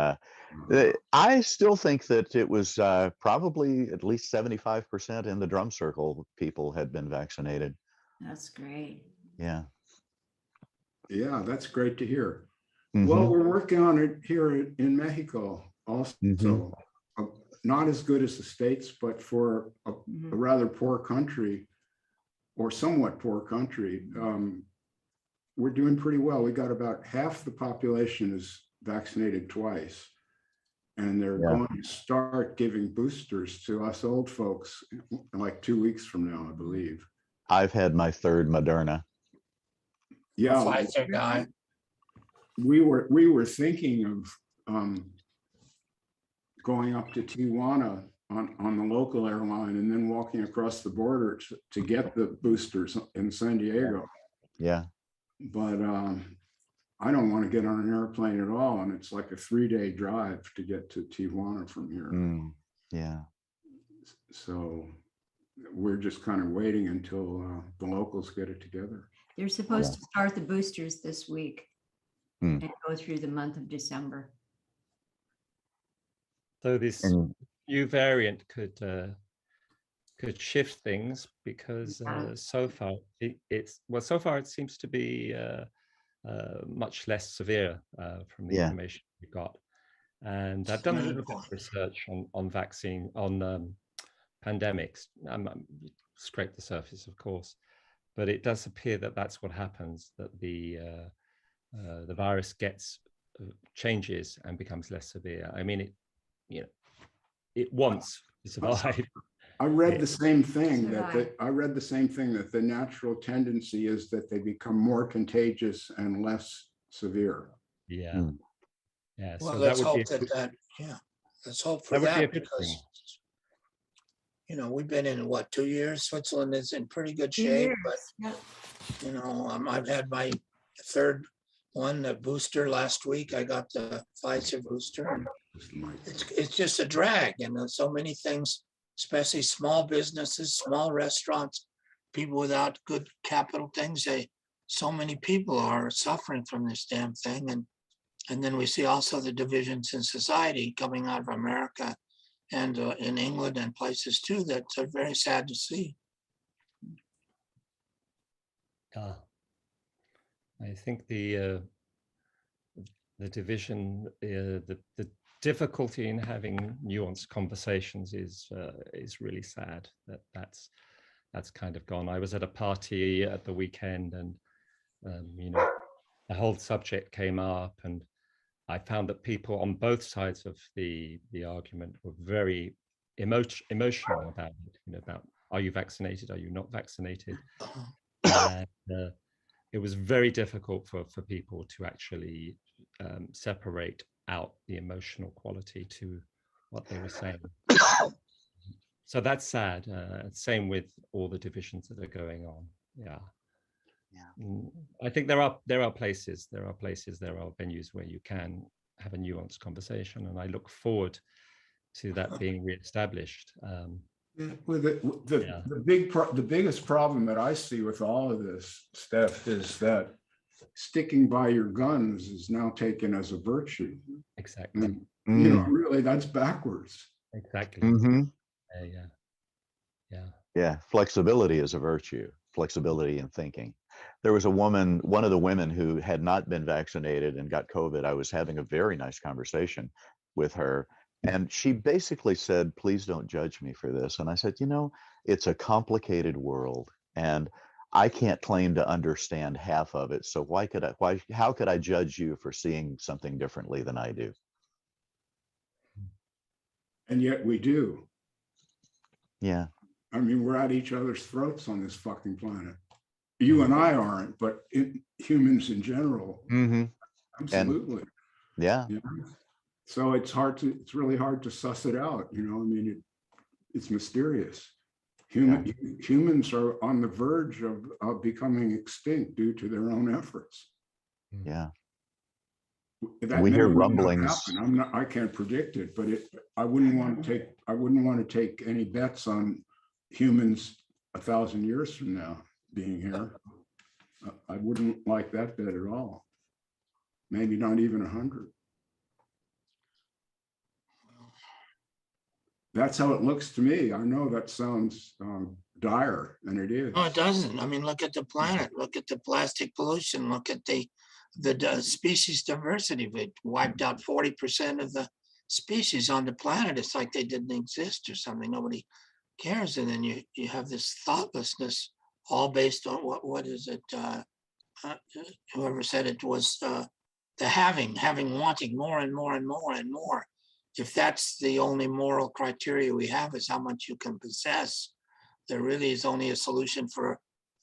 I still think that it was probably at least 75% in the drum circle people had been vaccinated. That's great. Yeah. Yeah, that's great to hear. Mhm. Well, we're working on it here in Mexico also. Mhm. Not as good as the States, but for a Mhm. rather poor country or somewhat poor country, we're doing pretty well. We got about half the population is vaccinated twice. And they're Yeah. going to start giving boosters to us old folks like 2 weeks from now, I believe. I've had my 3rd Moderna. Yeah, Pfizer guy. we were thinking of going up to Tijuana on the local airline and then walking across the border to get the boosters in San Diego. Yeah. But I don't want to get on an airplane at all. And it's like a 3-day drive to get to Tijuana from here. Mm. Yeah. So we're just kind of waiting until the locals get it together. They're supposed to start the boosters this week Hmm. and go through the month of December. So this And new variant could shift things because Yeah. so far it seems to be much less severe from the Yeah. information we got. And I've That's a done a good little bit of point. research on vaccine, on pandemics. Scrape the surface, of course, but it does appear that that's what happens, that the virus gets changes and becomes less severe. I mean, it wants to survive. I read the same thing Survive. I read the same thing, that the natural tendency is that they become more contagious and less severe. Yeah. Yeah. Well, So let's that would be hope yeah, let's hope for that would be a that, good because, thing. we've been in what, 2 years? Switzerland is in pretty good 2 shape, years. but Yeah. I've had my third one, the booster last week. I got the Pfizer booster. And it's just a drag, and so many things, especially small businesses, small restaurants, people without good capital things. So many people are suffering from this damn thing, and then we see also the divisions in society coming out of America and in England and places too that are very sad to see. I think the division, the difficulty in having nuanced conversations is really sad. That's kind of gone. I was at a party at the weekend, and the whole subject came up, and I found that people on both sides of the argument were very emotional about it. About, are you vaccinated? Are you not vaccinated? And it was very difficult for people to actually separate out the emotional quality to what they were saying. So that's sad. Same with all the divisions that are going on. Yeah. I think there are places, there are venues where you can have a nuanced conversation, and I look forward to that being reestablished. With the biggest problem that I see with all of this stuff is that sticking by your guns is now taken as a virtue. Exactly. And, really, that's backwards. Exactly. Yeah. Flexibility is a virtue. Flexibility in thinking. There was a woman, one of the women who had not been vaccinated and got COVID. I was having a very nice conversation with her, and she basically said, please don't judge me for this. And I said, it's a complicated world, and I can't claim to understand half of it. So how could I judge you for seeing something differently than I do? And yet we do. Yeah. I mean, we're at each other's throats on this fucking planet. You and I aren't, but humans in general. Absolutely. And, yeah. So it's really hard to suss it out. I mean, it's mysterious. Humans are on the verge of becoming extinct due to their own efforts. Yeah. That we hear may or may not rumblings. happen. I can't predict it, but I wouldn't want to take any bets on humans 1,000 years from now being here. I wouldn't like that bet at all. Maybe not even 100. That's how it looks to me. I know that sounds dire, and it is. No, it doesn't. I mean, look at the planet, look at the plastic pollution, look at the species diversity. We wiped out 40% of the species on the planet. It's like they didn't exist or something. Nobody cares. And then you have this thoughtlessness, all based on what is it? Whoever said it was the having wanting more and more and more and more. If that's the only moral criteria we have, is how much you can possess, there really is only a solution for a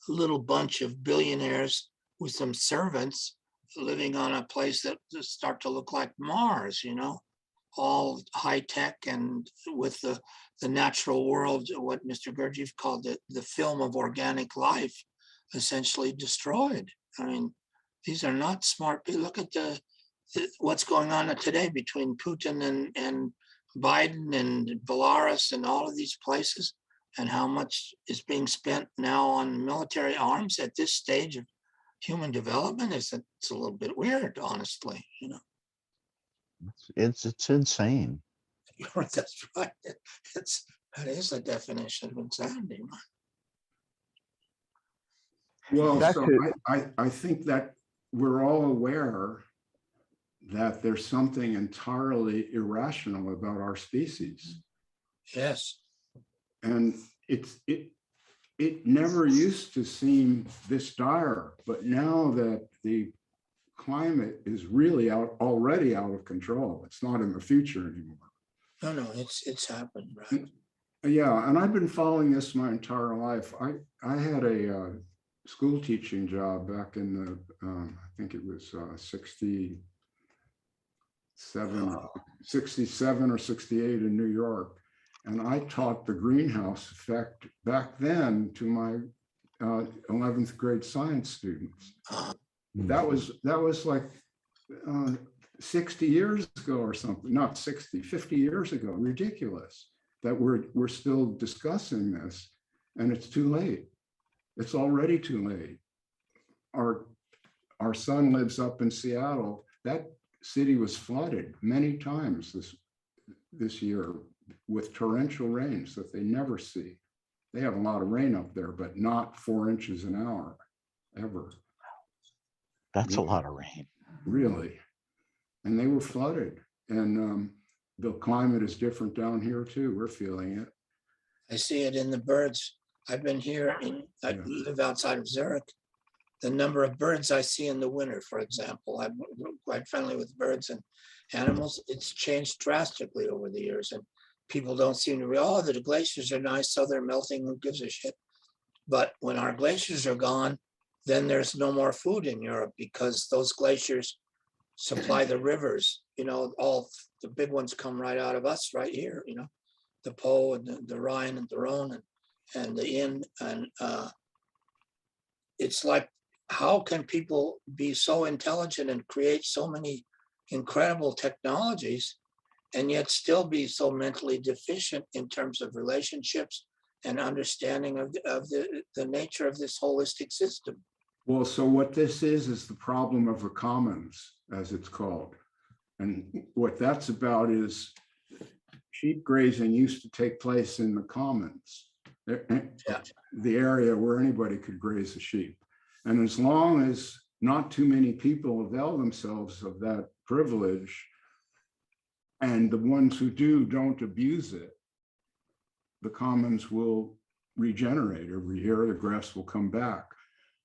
little bunch of billionaires with some servants living on a place that start to look like Mars, all high tech, and with the natural world, what Mr. Gurdjieff called it, the film of organic life, essentially destroyed. I mean, these are not smart people. Look at what's going on today between Putin and Biden and Belarus and all of these places, and how much is being spent now on military arms at this stage of human development. It's a little bit weird, honestly. It's insane. That's right. That is the definition of insanity. Well, so I think that we're all aware that there's something entirely irrational about our species. Yes. And it never used to seem this dire, but now that the climate is really already out of control, it's not in the future anymore. No, it's happened, right? Yeah, and I've been following this my entire life. I had a school teaching job back in the, I think it was 67 or 68 in New York. And I taught the greenhouse effect back then to my 11th grade science students. That was like 60 years ago or something, not 60, 50 years ago. Ridiculous that we're still discussing this, and it's too late. It's already too late. Our son lives up in Seattle. That city was flooded many times this year with torrential rains that they never see. They have a lot of rain up there, but not 4 inches an hour, ever. That's a lot of rain. Really. And they were flooded. And the climate is different down here too. We're feeling it. I see it in the birds. I've been here, I live outside of Zurich. The number of birds I see in the winter, for example, I'm quite friendly with birds and animals. It's changed drastically over the years, and people don't seem to realize, the glaciers are nice, so they're melting, who gives a shit? But when our glaciers are gone, then there's no more food in Europe, because those glaciers supply the rivers. All the big ones come right out of us right here, the Po and the Rhine and the Rhone and the Inn. And it's like, how can people be so intelligent and create so many incredible technologies and yet still be so mentally deficient in terms of relationships and understanding of the nature of this holistic system? Well, so what this is the problem of the commons, as it's called. And what that's about is sheep grazing used to take place in the commons, the area where anybody could graze a sheep. And as long as not too many people avail themselves of that privilege, and the ones who do don't abuse it, the commons will regenerate every year, the grass will come back.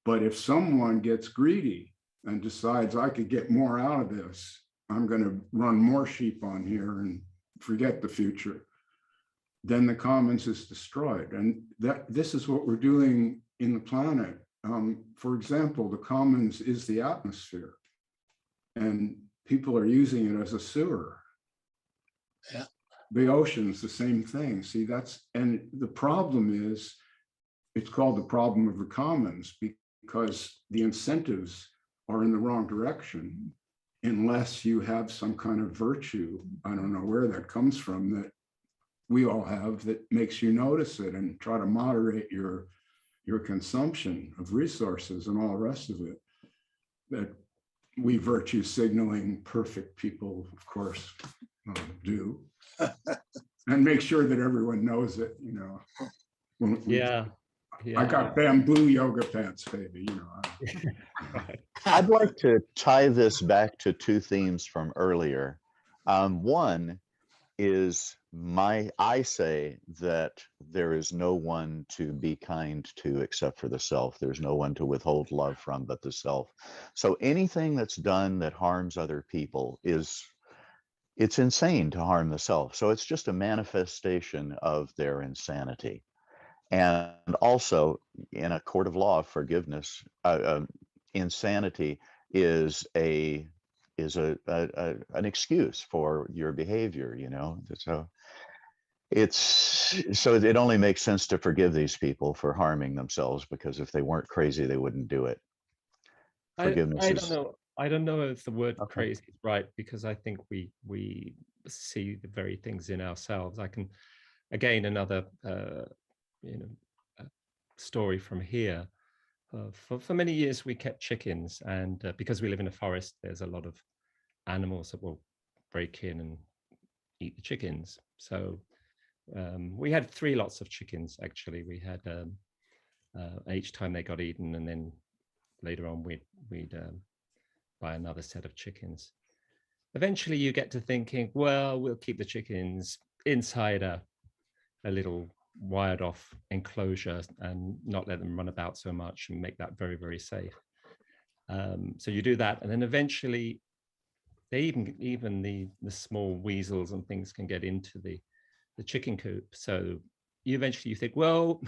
But if someone gets greedy and decides, I could get more out of this, I'm going to run more sheep on here and forget the future, then the commons is destroyed. And this is what we're doing in the planet. For example, the commons is the atmosphere, and people are using it as a sewer. Yeah. The ocean's the same thing. See, and the problem is, it's called the problem of the commons because the incentives are in the wrong direction, unless you have some kind of virtue. I don't know where that comes from, that we all have, that makes you notice it and try to moderate your consumption of resources and all the rest of it, that we virtue signaling perfect people, of course, do. And make sure that everyone knows it, Yeah. I got bamboo yoga pants, baby, I'd like to tie this back to two themes from earlier. One is I say that there is no one to be kind to except for the self. There's no one to withhold love from but the self. So anything that's done that harms other people it's insane to harm the self. So it's just a manifestation of their insanity. And also, in a court of law, forgiveness, insanity is an excuse for your behavior. So it only makes sense to forgive these people for harming themselves, because if they weren't crazy, they wouldn't do it. Forgiveness I don't know. I don't know if the word Okay. crazy is right, because I think we see the very things in ourselves. I can, again, another story from here. For many years, we kept chickens, and because we live in a forest, there's a lot of animals that will break in and eat the chickens. So we had 3 lots of chickens, actually. We had each time they got eaten, and then later on we'd buy another set of chickens. eventually you get to thinking, well, we'll keep the chickens inside a little wired off enclosure and not let them run about so much and make that very, very safe. So you do that, and then eventually they even the small weasels and things can get into the chicken coop. So you eventually think, well,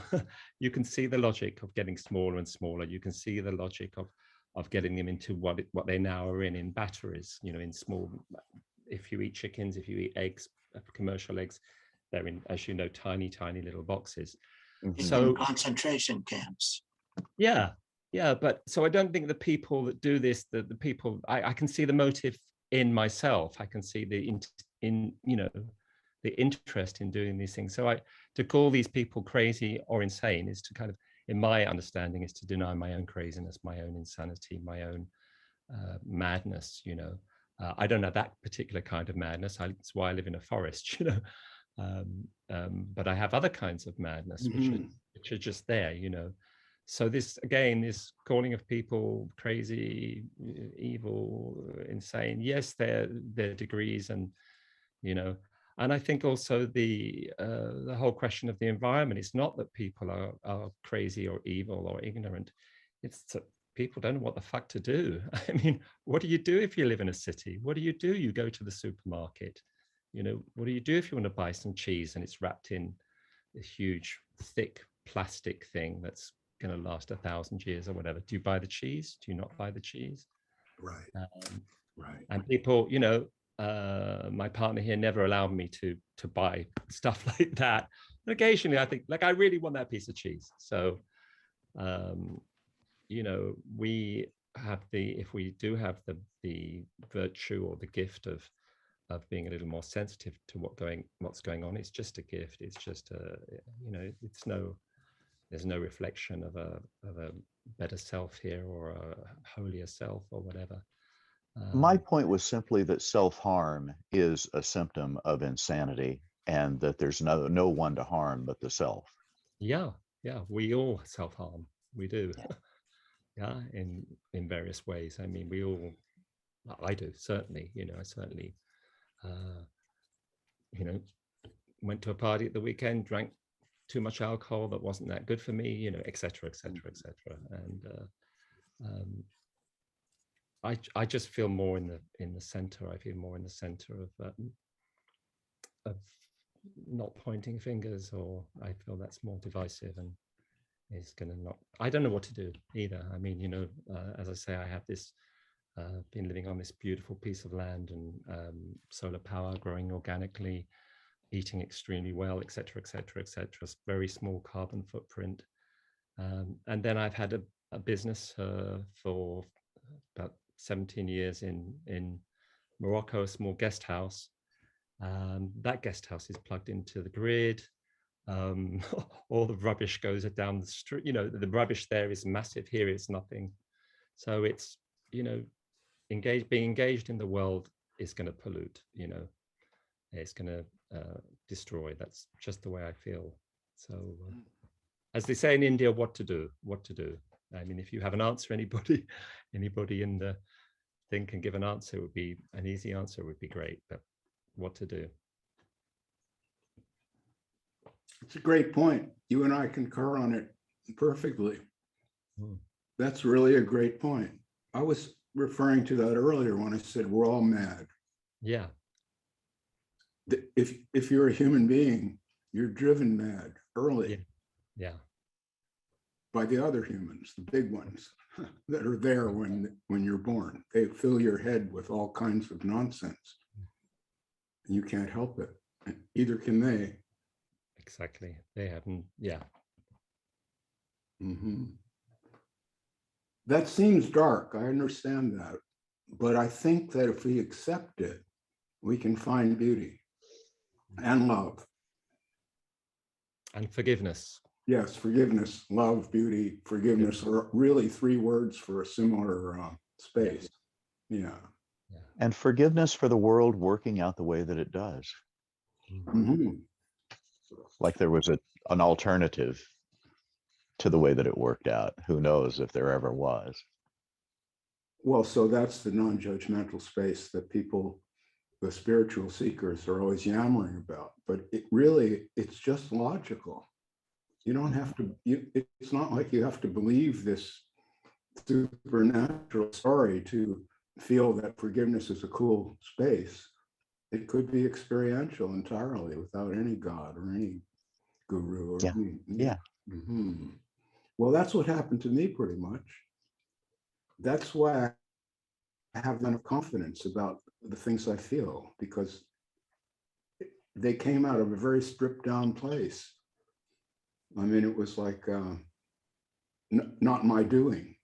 you can see the logic of getting smaller and smaller. You can see the logic of getting them into what they now are in batteries, you know, in small. If you eat chickens, if you eat eggs, commercial eggs, they're in, as you know, tiny little boxes. It's So in concentration camps. yeah, but so I don't think the people that do this, the people, I can see the motive in myself. I can see the you know, the interest in doing these things. So to call these people crazy or insane is to kind of, in my understanding, is to deny my own craziness, my own insanity, my own madness. You know, I don't have that particular kind of madness. That's why I live in a forest. You know, but I have other kinds of madness, which are just there. You know. So this, again, this calling of people crazy, evil, insane, yes, they're degrees, and, you know, and I think also the whole question of the environment, it's not that people are crazy or evil or ignorant, it's that people don't know what the fuck to do. I mean, what do you do if you live in a city? What do? You go to the supermarket, you know, what do you do if you want to buy some cheese and it's wrapped in a huge, thick plastic thing that's going to last 1,000 years or whatever? Do you buy the cheese? Do you not buy the cheese? Right. Right. And people, you know, my partner here never allowed me to buy stuff like that. And occasionally I think, like, I really want that piece of cheese. So, you know, we have if we do have the virtue or the gift of being a little more sensitive to what's going on, it's just a gift. It's just you know, there's no reflection of a better self here or a holier self or whatever. My point was simply that self-harm is a symptom of insanity, and that there's no one to harm but the self. Yeah, we all self-harm. We do. Yeah, in various ways. I mean, I do, certainly. You know, I certainly, you know, went to a party at the weekend, drank too much alcohol that wasn't that good for me, you know, et cetera, et cetera, et cetera. And I just feel more in the center. I feel more in the center of not pointing fingers, or I feel that's more divisive and is going to not. I don't know what to do either. I mean, you know, as I say, I have this been living on this beautiful piece of land and solar power, growing organically, eating extremely well, et cetera, et cetera, et cetera. Very small carbon footprint. And then I've had a business for about 17 years in Morocco, a small guest house. That guest house is plugged into the grid. All the rubbish goes down the street. You know, the rubbish there is massive. Here it's nothing. So it's, you know, being engaged in the world is going to pollute, you know, it's going to destroy. That's just the way I feel. So as they say in India, what to do. I mean, if you have an answer, anybody in the thing can give an answer. It would be an easy answer, would be great, but what to do? It's a great point. You and I concur on it perfectly. That's really a great point. I was referring to that earlier when I said we're all mad. Yeah. If you're a human being, you're driven mad early. Yeah. By the other humans, the big ones that are there when you're born. They fill your head with all kinds of nonsense. And you can't help it. Either can they. Exactly. They haven't. Yeah. That seems dark. I understand that. But I think that if we accept it, we can find beauty and love. And forgiveness. Yes, forgiveness, love, beauty, forgiveness are really three words for a similar space. Yeah. And forgiveness for the world working out the way that it does. Like there was an alternative to the way that it worked out. Who knows if there ever was. Well, so that's the non-judgmental space that people the spiritual seekers are always yammering about, but it really, it's just logical. You don't have to, it's not like you have to believe this supernatural story to feel that forgiveness is a cool space. It could be experiential entirely without any God or any guru. Or Yeah. Yeah. Mm-hmm. Well, that's what happened to me pretty much. That's why I have enough confidence about the things I feel, because they came out of a very stripped down place. I mean, it was like not my doing.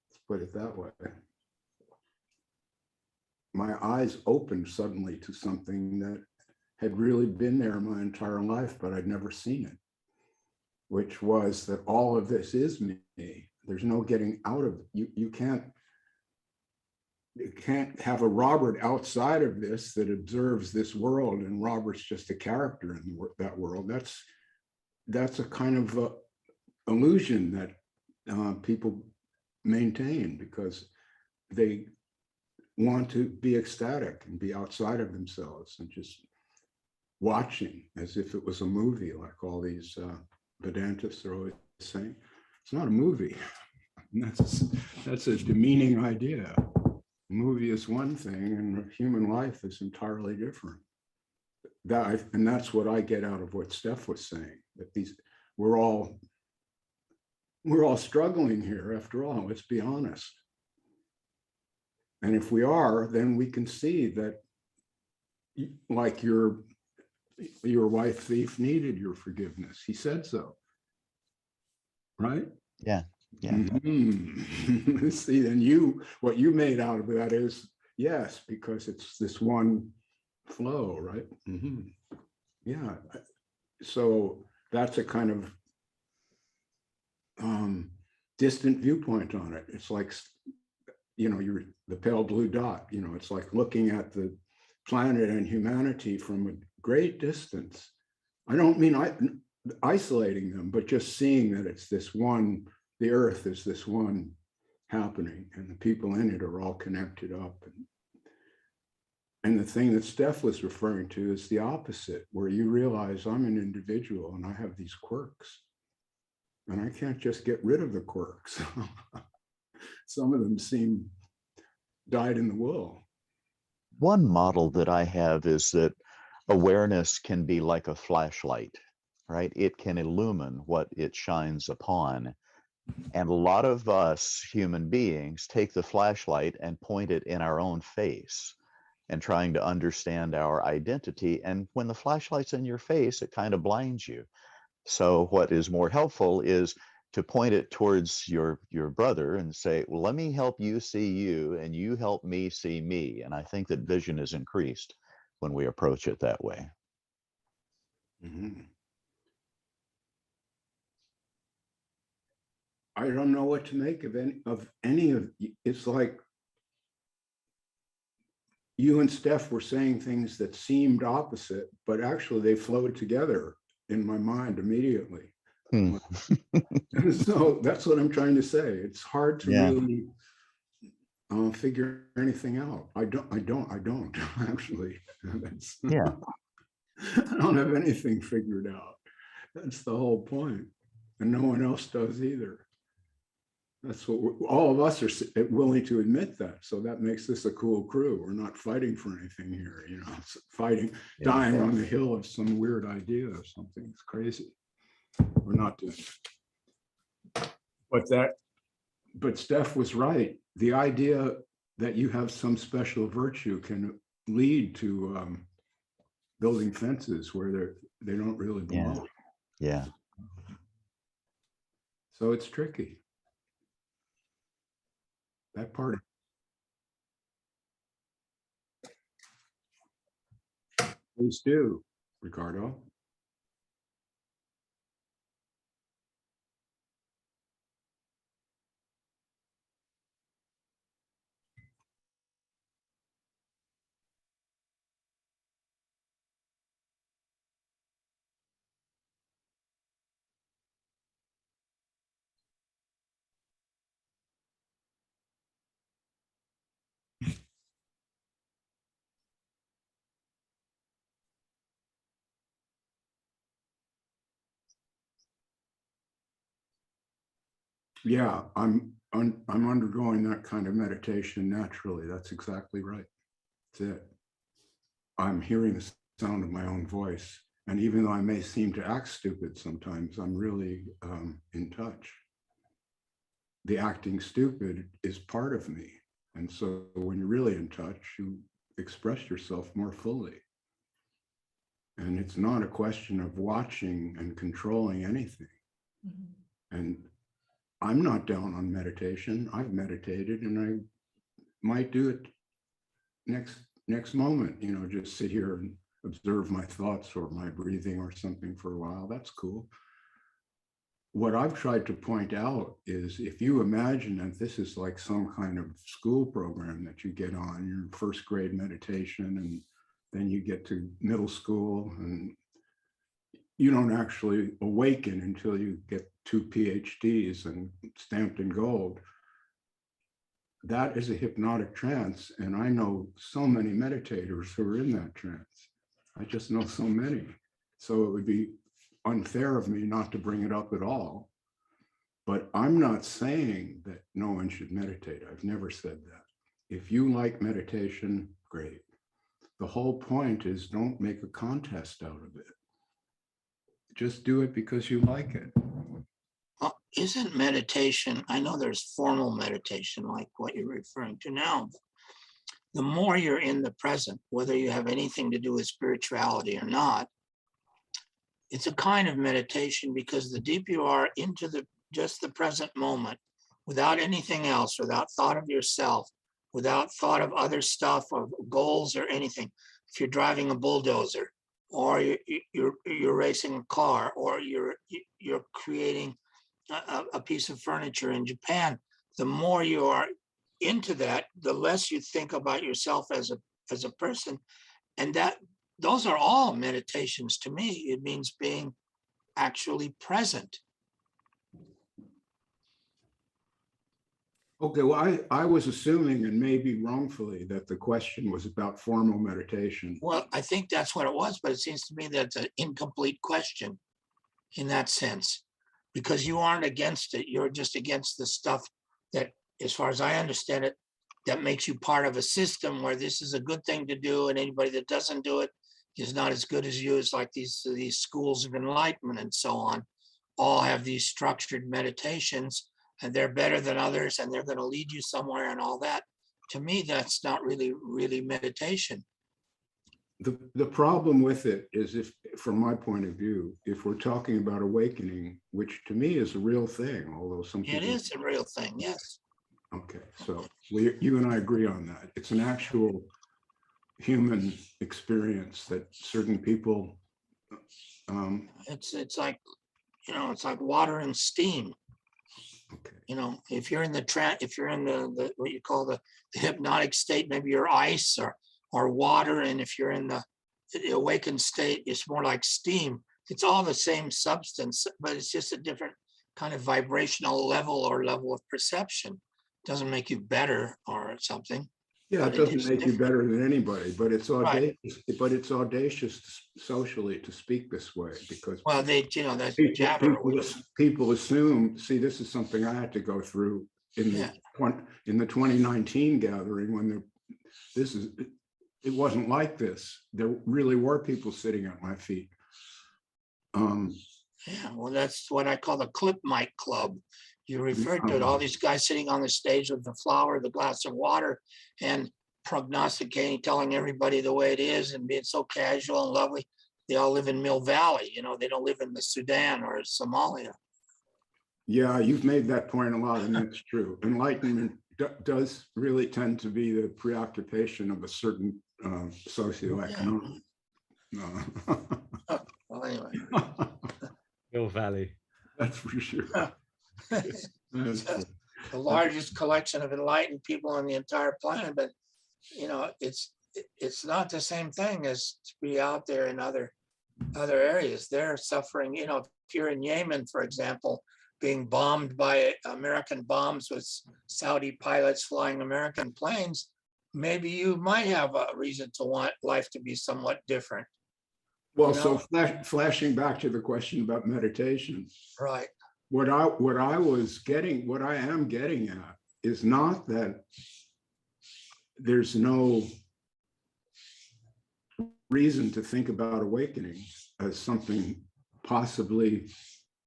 Let's put it that way. My eyes opened suddenly to something that had really been there my entire life, but I'd never seen it, which was that all of this is me. There's no getting out of it. You can't have a Robert outside of this that observes this world, and Robert's just a character in that world. That's a kind of illusion that people maintain because they want to be ecstatic and be outside of themselves and just watching as if it was a movie, like all these Vedantists are always saying. It's not a movie. That's a demeaning idea. A movie is one thing and human life is entirely different. And that's what I get out of what Steph was saying, that we're all struggling here after all, let's be honest. And if we are, then we can see that, like your wife thief needed your forgiveness. He said so, right? Yeah. Yeah. Mm-hmm. See, and what you made out of that is, yes, because it's this one flow, right? Mm-hmm. Yeah. So that's a kind of distant viewpoint on it. It's like, you're the pale blue dot, it's like looking at the planet and humanity from a great distance. I don't mean isolating them, but just seeing that it's this one, the earth is this one happening and the people in it are all connected up. And the thing that Steph was referring to is the opposite, where you realize I'm an individual and I have these quirks and I can't just get rid of the quirks. Some of them seem dyed in the wool. One model that I have is that awareness can be like a flashlight, right? It can illumine what it shines upon. And a lot of us human beings take the flashlight and point it in our own face and trying to understand our identity. And when the flashlight's in your face, it kind of blinds you. So what is more helpful is to point it towards your brother and say, well, let me help you see you and you help me see me. And I think that vision is increased when we approach it that way. Mm-hmm. I don't know what to make of any of it's like you and Steph were saying things that seemed opposite, but actually they flowed together in my mind immediately. So that's what I'm trying to say. It's hard to really figure anything out. I don't actually. Yeah. I don't have anything figured out. That's the whole point. And no one else does either. That's what all of us are willing to admit that. So that makes this a cool crew. We're not fighting for anything here, it's fighting, dying on the hill of some weird idea or something. It's crazy. We're not doing it. But Steph was right. The idea that you have some special virtue can lead to building fences where they don't really belong. Yeah. So it's tricky. That part. Please do, Ricardo. Yeah, I'm undergoing that kind of meditation naturally. That's exactly right. That's it. I'm hearing the sound of my own voice. And even though I may seem to act stupid sometimes, I'm really in touch. The acting stupid is part of me. And so when you're really in touch, you express yourself more fully. And it's not a question of watching and controlling anything. Mm-hmm. And I'm not down on meditation. I've meditated and I might do it next moment, you know, just sit here and observe my thoughts or my breathing or something for a while. That's cool. What I've tried to point out is if you imagine that this is like some kind of school program that you get on, your first grade meditation, and then you get to middle school and you don't actually awaken until you get 2 PhDs and stamped in gold. That is a hypnotic trance. And I know so many meditators who are in that trance. I just know so many. So it would be unfair of me not to bring it up at all. But I'm not saying that no one should meditate. I've never said that. If you like meditation, great. The whole point is don't make a contest out of it. Just do it because you like it. Well, isn't meditation, I know there's formal meditation like what you're referring to now. The more you're in the present, whether you have anything to do with spirituality or not, it's a kind of meditation because the deeper you are into just the present moment, without anything else, without thought of yourself, without thought of other stuff or goals or anything. If you're driving a bulldozer, or you're racing a car, or you're creating a piece of furniture in Japan, the more you are into that, the less you think about yourself as a person, and those are all meditations to me. It means being actually present. Okay, well, I was assuming, and maybe wrongfully, that the question was about formal meditation. Well, I think that's what it was, but it seems to me that's an incomplete question in that sense, because you aren't against it. You're just against the stuff that, as far as I understand it, that makes you part of a system where this is a good thing to do, and anybody that doesn't do it is not as good as you. It's like these schools of enlightenment and so on, all have these structured meditations, and they're better than others, and they're going to lead you somewhere and all that. To me, that's not really meditation. The problem with it is, if, from my point of view, if we're talking about awakening, which to me is a real thing, although some people... It is a real thing, yes. Okay, so you and I agree on that. It's an actual human experience that certain people... It's like, it's like water and steam. Okay. If you're in the what you call the hypnotic state, maybe you're ice or water, and if you're in the awakened state, it's more like steam. It's all the same substance, but it's just a different kind of vibrational level or level of perception. It doesn't make you better or something. Yeah, it doesn't make you better than anybody, but it's audacious. Right. But it's audacious socially to speak this way because that's people assume. See, this is something I had to go through in the 2019 gathering when it wasn't like this. There really were people sitting at my feet. That's what I call the clip mic club. You referred to it, all these guys sitting on the stage with the flower, the glass of water, and prognosticating, telling everybody the way it is and being so casual and lovely. They all live in Mill Valley, they don't live in the Sudan or Somalia. Yeah, you've made that point a lot, and that's true. Enlightenment does really tend to be the preoccupation of a certain socioeconomic. Well, anyway. Mill Valley. That's for sure. The largest collection of enlightened people on the entire planet, but it's not the same thing as to be out there in other areas. They're suffering. If you're in Yemen, for example, being bombed by American bombs with Saudi pilots flying American planes, maybe you might have a reason to want life to be somewhat different. Well, so flashing back to the question about meditation. Right. what I am getting at is not that there's no reason to think about awakening as something possibly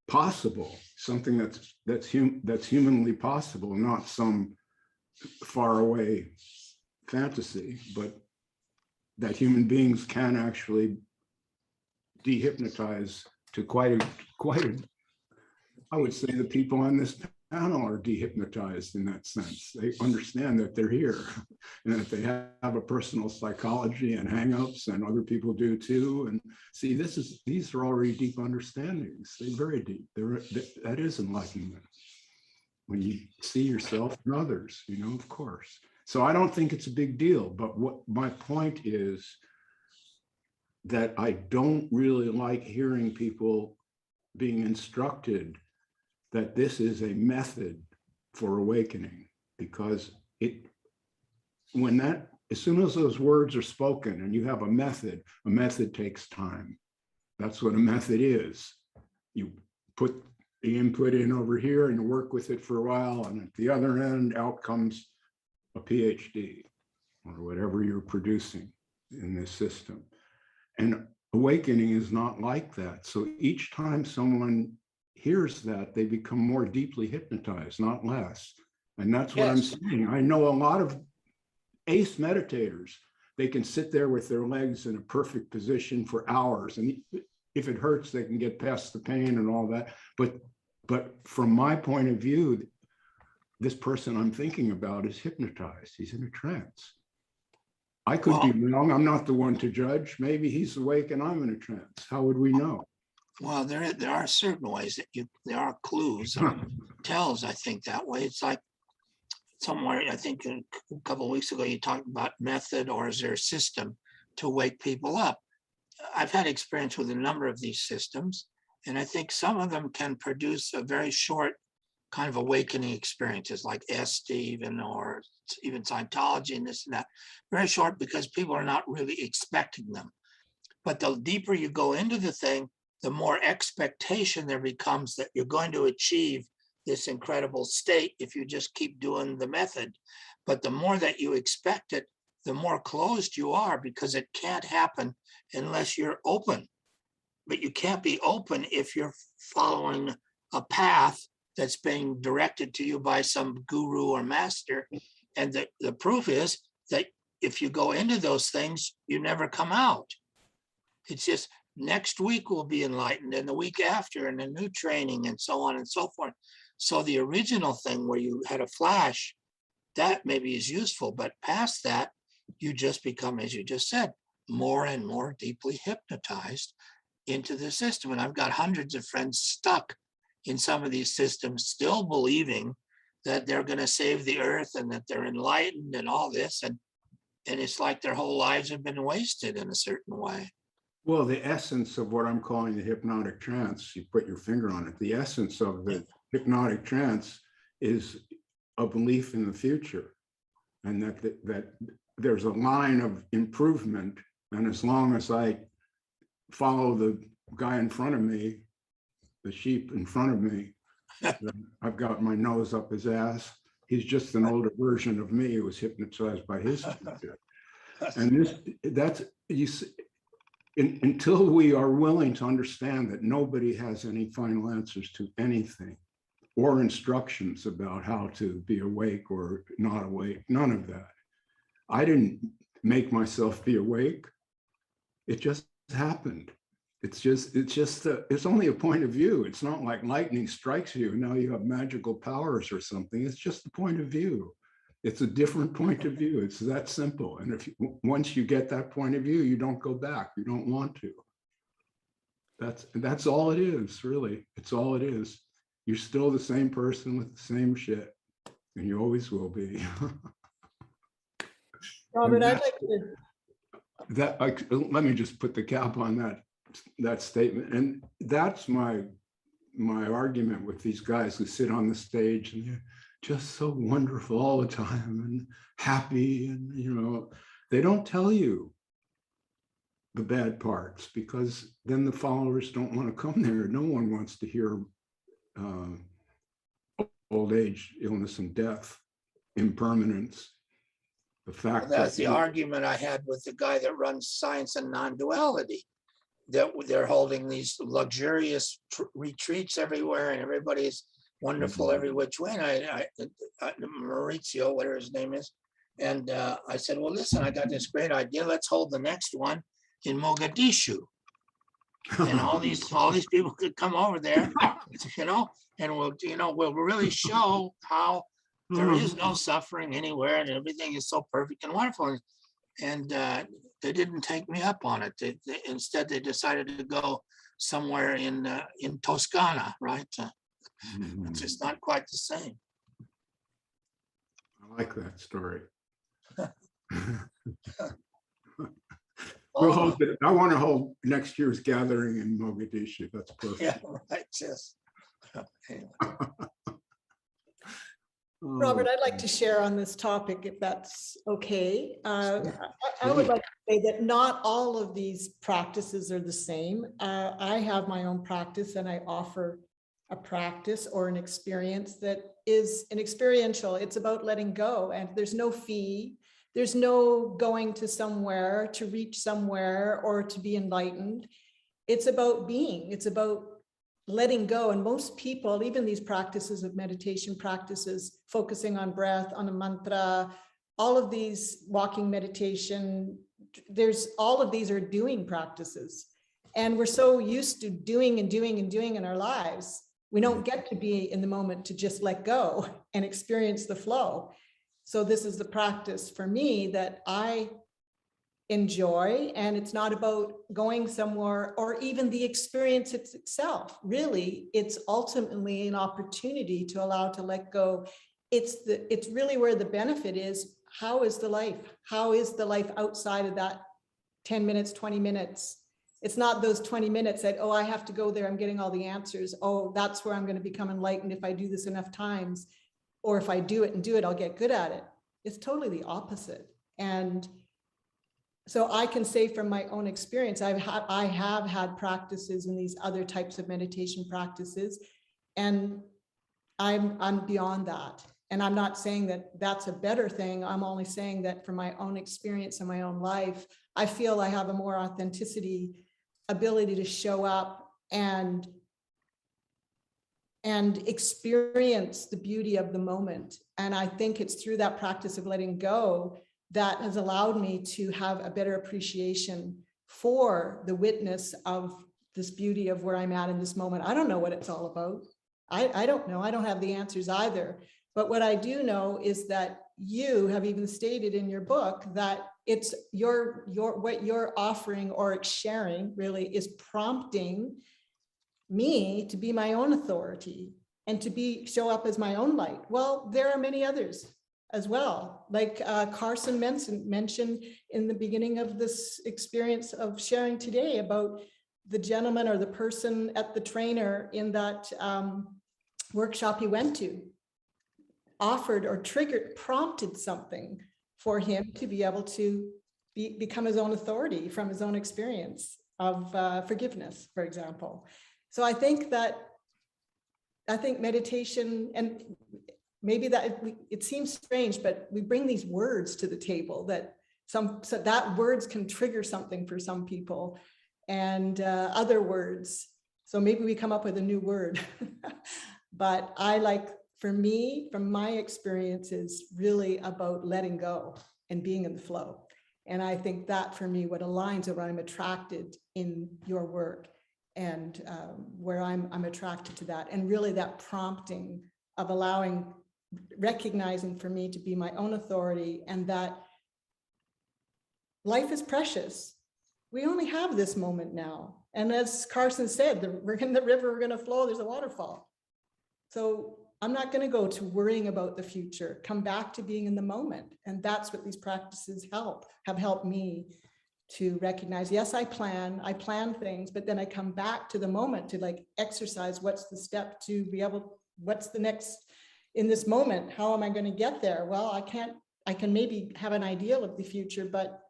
possible, something that's humanly possible, not some faraway fantasy, but that human beings can actually dehypnotize to quite a, I would say the people on this panel are dehypnotized in that sense. They understand that they're here and that they have a personal psychology and hangups, and other people do too. And see, these are already deep understandings. They're very deep. That is enlightenment. When you see yourself and others, of course. So I don't think it's a big deal. But what my point is that I don't really like hearing people being instructed that this is a method for awakening, because as soon as those words are spoken and you have a method takes time. That's what a method is. You put the input in over here and you work with it for a while, and at the other end, out comes a PhD or whatever you're producing in this system. And awakening is not like that. So each time someone hears that, they become more deeply hypnotized, not less. And that's what I'm saying. I know a lot of ace meditators. They can sit there with their legs in a perfect position for hours. And if it hurts, they can get past the pain and all that. But from my point of view, this person I'm thinking about is hypnotized. He's in a trance. I could be wrong. I'm not the one to judge. Maybe he's awake and I'm in a trance. How would we know? Well, there are certain ways that there are clues or tells, I think, that way. It's like somewhere, I think a couple of weeks ago, you talked about method, or is there a system to wake people up? I've had experience with a number of these systems, and I think some of them can produce a very short kind of awakening experiences, like even, or even Scientology and this and that. Very short, because people are not really expecting them. But the deeper you go into the thing, the more expectation there becomes that you're going to achieve this incredible state if you just keep doing the method. But the more that you expect it, the more closed you are, because it can't happen unless you're open. But you can't be open if you're following a path that's being directed to you by some guru or master. And the proof is that if you go into those things, you never come out. It's just next week will be enlightened, and the week after, and a new training, and so on and so forth. So the original thing where you had a flash, that maybe is useful, but past that, you just become, as you just said, more and more deeply hypnotized into the system. And I've got hundreds of friends stuck in some of these systems, still believing that they're going to save the earth and that they're enlightened and all this. And it's like their whole lives have been wasted in a certain way. Well, the essence of what I'm calling the hypnotic trance, you put your finger on it. The essence of the hypnotic trance is a belief in the future, and that there's a line of improvement. And as long as I follow the guy in front of me, the sheep in front of me, I've got my nose up his ass. He's just an older version of me who was hypnotized by his future. And until we are willing to understand that nobody has any final answers to anything or instructions about how to be awake or not awake, none of that. I didn't make myself be awake. It just happened. It's only a point of view. It's not like lightning strikes you and now you have magical powers or something. It's just a point of view. It's a different point of view. It's that simple. And once you get that point of view, you don't go back. You don't want to. That's all it is, really. It's all it is. You're still the same person with the same shit, and you always will be. Robert, I'd like to. Let me just put the cap on that statement. And that's my argument with these guys who sit on the stage and they're just so wonderful all the time and happy, and they don't tell you the bad parts, because then the followers don't want to come there. No one wants to hear old age, illness, and death, impermanence. The fact That's that the argument I had with the guy that runs Science and Non-Duality, that they're holding these luxurious retreats everywhere and everybody's wonderful every which way. And Maurizio, whatever his name is. And I said, well, listen, I got this great idea. Let's hold the next one in Mogadishu. And all these people could come over there, and we'll really show how there is no suffering anywhere and everything is so perfect and wonderful. And they didn't take me up on it. Instead, they decided to go somewhere in Toscana, right? It's just not quite the same. I like that story. I want to hold next year's gathering in Mogadishu. That's perfect. Yeah, right. Just anyway. Robert, I'd like to share on this topic, if that's okay. I would like to say that not all of these practices are the same. I have my own practice, and I offer a practice or an experience that is an experiential. It's about letting go, and there's no fee. There's no going to somewhere to reach somewhere or to be enlightened. It's about being. It's about letting go. And most people, even these practices of meditation practices, focusing on breath, on a mantra, all of these, walking meditation, all of these are doing practices. And we're so used to doing and doing and doing in our lives. We don't get to be in the moment to just let go and experience the flow. So this is the practice for me that I enjoy, and it's not about going somewhere or even the experience itself. Really, it's ultimately an opportunity to allow to let go. It's really where the benefit is. How is the life? How is the life outside of that 10 minutes, 20 minutes? It's not those 20 minutes that, oh, I have to go there, I'm getting all the answers. Oh, that's where I'm going to become enlightened if I do this enough times. Or if I do it, I'll get good at it. It's totally the opposite. And so I can say from my own experience, I have had practices in these other types of meditation practices, and I'm beyond that. And I'm not saying that that's a better thing. I'm only saying that from my own experience in my own life, I feel I have a more authenticity, ability to show up and experience the beauty of the moment. And I think it's through that practice of letting go that has allowed me to have a better appreciation for the witness of this beauty of where I'm at in this moment. I don't know what it's all about. I don't know. I don't have the answers either. But what I do know is that you have even stated in your book that it's what you're offering or sharing really is prompting me to be my own authority and to show up as my own light. Well, there are many others as well. Like Carson mentioned in the beginning of this experience of sharing today about the gentleman or the person at the trainer in that workshop he went to, offered or prompted something for him to be able to become his own authority from his own experience of forgiveness, for example. So I think meditation, and maybe that it seems strange, but we bring these words to the table that so that words can trigger something for some people, and other words. So maybe we come up with a new word. But for me, from my experience, is really about letting go and being in the flow. And I think that for me, what aligns with what I'm attracted in your work, and where I'm attracted to that, and really that prompting of recognizing for me to be my own authority, and that life is precious. We only have this moment now. And as Carson said, we're in the river, we're going to flow, there's a waterfall. So I'm not going to go to worrying about the future, come back to being in the moment. And that's what these practices have helped me to recognize. Yes, I plan things, but then I come back to the moment to exercise. What's the step to be able, what's the next in this moment? How am I going to get there? Well, I can maybe have an ideal of the future, but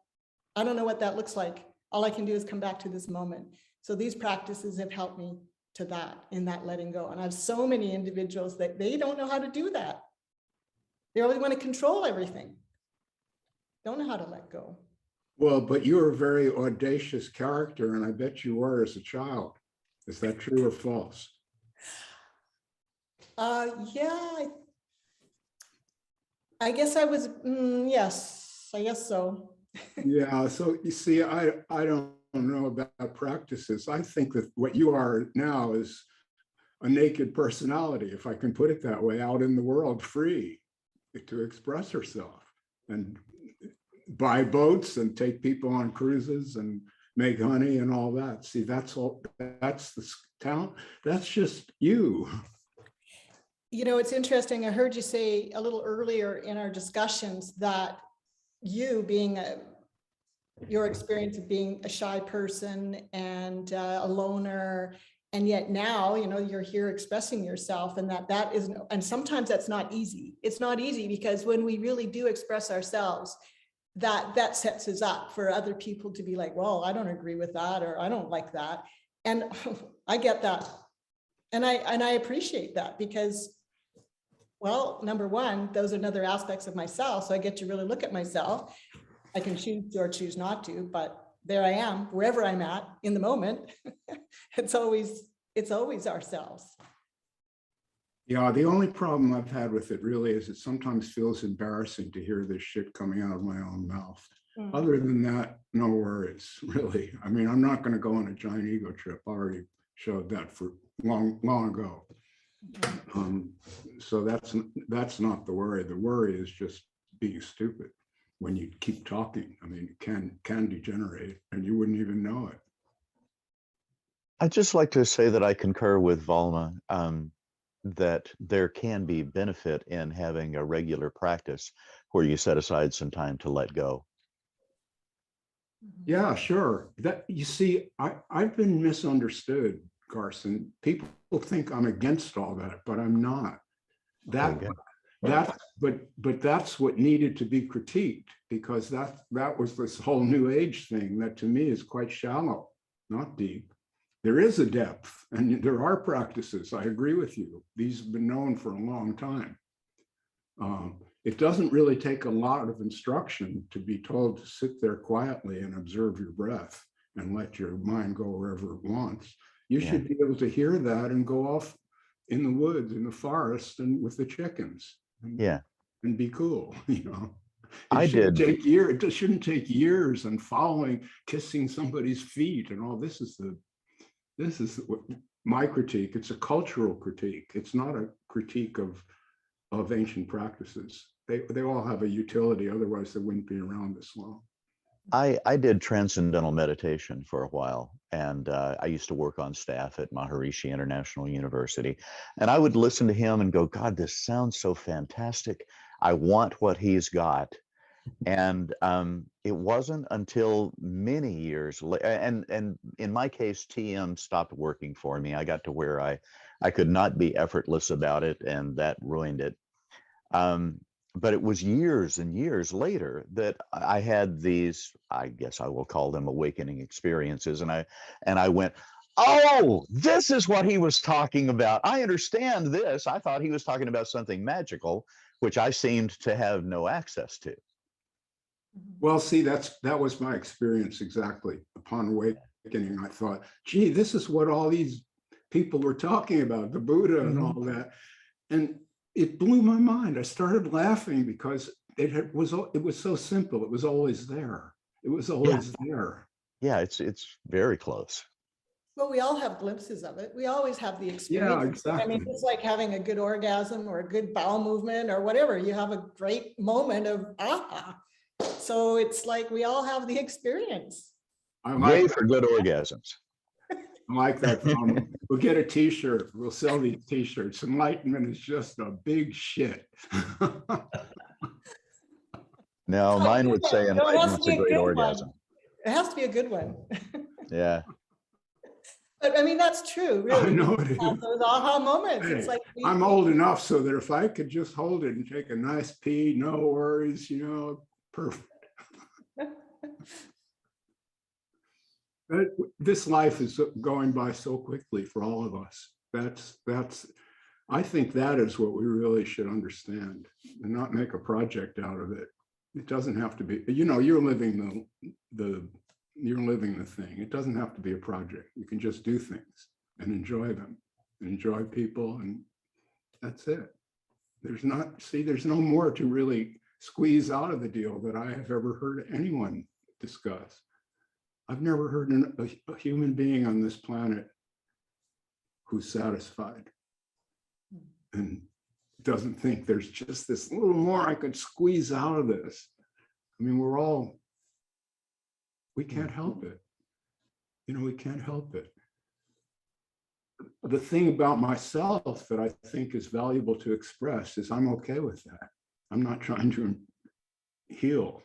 I don't know what that looks like. All I can do is come back to this moment. So these practices have helped me to that, in that letting go. And I have so many individuals that they don't know how to do that. They always want to control everything. Don't know how to let go. Well, but you're a very audacious character, and I bet you were as a child. Is that true or false? Yeah, I guess I was, yes, I guess so. Yeah, so you see, I don't know about practices. I think that what you are now is a naked personality, if I can put it that way, out in the world, free to express herself and buy boats and take people on cruises and make honey and all that. See, that's all, that's the talent. That's just you. You know, it's interesting. I heard you say a little earlier in our discussions that you being your experience of being a shy person and a loner, and yet now, you know, you're here expressing yourself, and that is, and sometimes that's not easy. It's not easy because when we really do express ourselves, that sets us up for other people to be like, well, I don't agree with that, or I don't like that. And I get that. And I appreciate that because, well, number one, those are another aspects of myself. So I get to really look at myself. I can choose to or choose not to, but there I am, wherever I'm at in the moment. It's always ourselves. Yeah, the only problem I've had with it really is it sometimes feels embarrassing to hear this shit coming out of my own mouth. Mm. Other than that, no worries, really. I mean, I'm not going to go on a giant ego trip. I already showed that for long ago. So that's not the worry. The worry is just being stupid when you keep talking. I mean, it can degenerate and you wouldn't even know it. I'd just like to say that I concur with Valma, that there can be benefit in having a regular practice where you set aside some time to let go. Yeah, sure. That, you see, I've been misunderstood, Carson. People think I'm against all that, but I'm not. But that's what needed to be critiqued, because that was this whole new age thing that to me is quite shallow, not deep. There is a depth and there are practices. I agree with you. These have been known for a long time. It doesn't really take a lot of instruction to be told to sit there quietly and observe your breath and let your mind go wherever it wants. You should be able to hear that and go off in the woods, in the forest, and with the chickens. And be cool, you know. It shouldn't take years and following, kissing somebody's feet and all. This is my critique. It's a cultural critique. It's not a critique of ancient practices. They all have a utility, otherwise they wouldn't be around this long. I did transcendental meditation for a while, and I used to work on staff at Maharishi International University, and I would listen to him and go, God, this sounds so fantastic. I want what he's got. And it wasn't until many years later, and in my case, TM stopped working for me. I got to where I could not be effortless about it, and that ruined it. But it was years and years later that I had these, I guess I will call them awakening experiences. And I went, oh, this is what he was talking about. I understand this. I thought he was talking about something magical, which I seemed to have no access to. Well, see, that was my experience exactly. Upon awakening, I thought, gee, this is what all these people were talking about, the Buddha and all that. And it blew my mind. I started laughing because it was so simple. It was always there. It was always there. Yeah, it's very close. Well, we all have glimpses of it. We always have the experience. Yeah, exactly. I mean, it's like having a good orgasm or a good bowel movement or whatever. You have a great moment of aha. So it's like we all have the experience. Yay for good orgasms. I like that. We'll get a t-shirt. We'll sell these t-shirts. Enlightenment is just a big shit. No, mine would say enlightenment's a great orgasm. It has to be a good one. Yeah. But I mean, that's true, really. I know it is. Those aha moments. Hey, it's like I'm old enough so that if I could just hold it and take a nice pee, no worries, you know, perfect. This life is going by so quickly for all of us. I think that is what we really should understand and not make a project out of it. It doesn't have to be, you're living the thing. It doesn't have to be a project. You can just do things and enjoy them and enjoy people, and that's it. There's no more to really squeeze out of the deal that I have ever heard anyone discuss. I've never heard a human being on this planet who's satisfied and doesn't think there's just this little more I could squeeze out of this. I mean, we can't help it. We can't help it. The thing about myself that I think is valuable to express is I'm okay with that. I'm not trying to heal.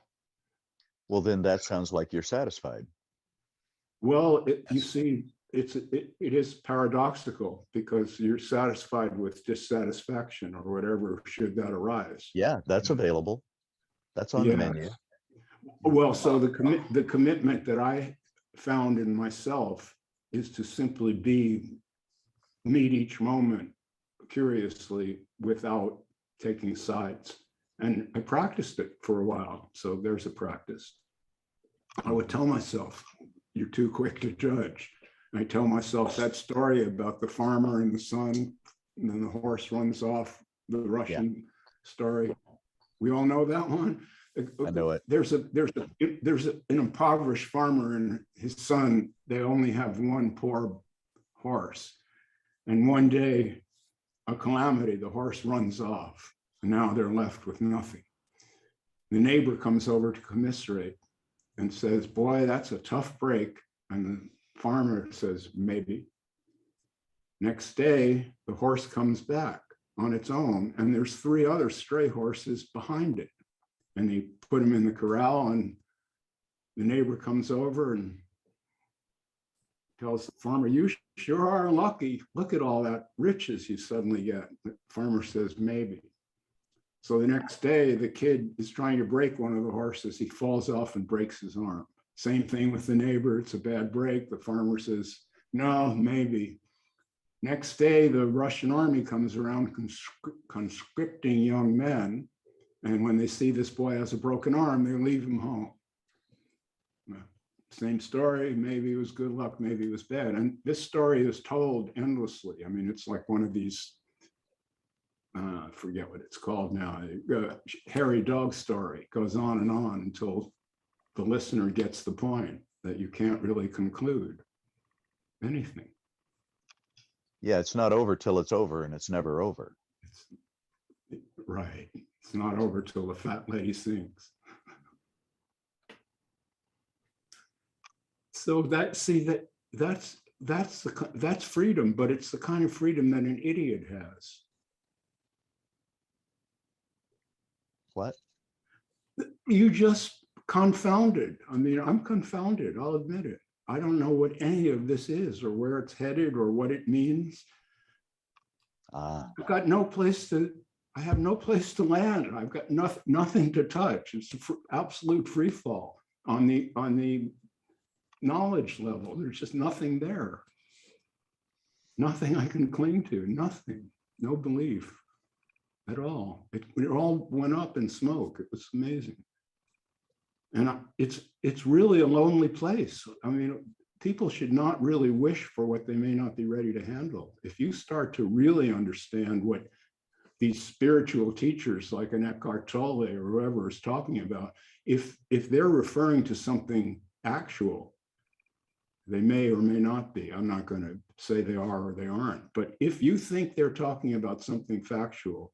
Well, then that sounds like you're satisfied. Well, you see, it is paradoxical because you're satisfied with dissatisfaction or whatever should that arise. Yeah, that's available. That's on the menu. Well, so the commitment that I found in myself is to simply meet each moment curiously without taking sides. And I practiced it for a while. So there's a practice. I would tell myself, you're too quick to judge. And I tell myself that story about the farmer and the son, and then the horse runs off, the Russian story. We all know that one. I know it. There's an impoverished farmer and his son. They only have one poor horse. And one day, a calamity, the horse runs off. And now they're left with nothing. The neighbor comes over to commiserate and says, boy, that's a tough break. And the farmer says, maybe. Next day, the horse comes back on its own, and there's 3 other stray horses behind it. And they put them in the corral, and the neighbor comes over and tells the farmer, you sure are lucky. Look at all that riches you suddenly get. The farmer says, maybe. So the next day, the kid is trying to break one of the horses. He falls off and breaks his arm. Same thing with the neighbor. It's a bad break. The farmer says, no, maybe. Next day, the Russian army comes around conscripting young men. And when they see this boy has a broken arm, they leave him home. Same story. Maybe it was good luck, maybe it was bad. And this story is told endlessly. I mean, it's like one of these, I forget what it's called now, hairy dog story. It goes on until the listener gets the point that you can't really conclude anything. Yeah, it's not over till it's over, and it's never over. Right. It's not over till the fat lady sings. So that's freedom, but it's the kind of freedom that an idiot has. What? You just confounded. I mean, I'm confounded. I'll admit it. I don't know what any of this is or where it's headed or what it means. I have no place to land. I've got nothing to touch. It's absolute free fall on the knowledge level. There's just nothing there. Nothing I can cling to, nothing, no belief at all. It all went up in smoke. It was amazing. And it's really a lonely place. I mean, people should not really wish for what they may not be ready to handle. If you start to really understand what these spiritual teachers like an Eckhart Tolle or whoever is talking about, if they're referring to something actual, they may or may not be. I'm not going to say they are or they aren't. But if you think they're talking about something factual,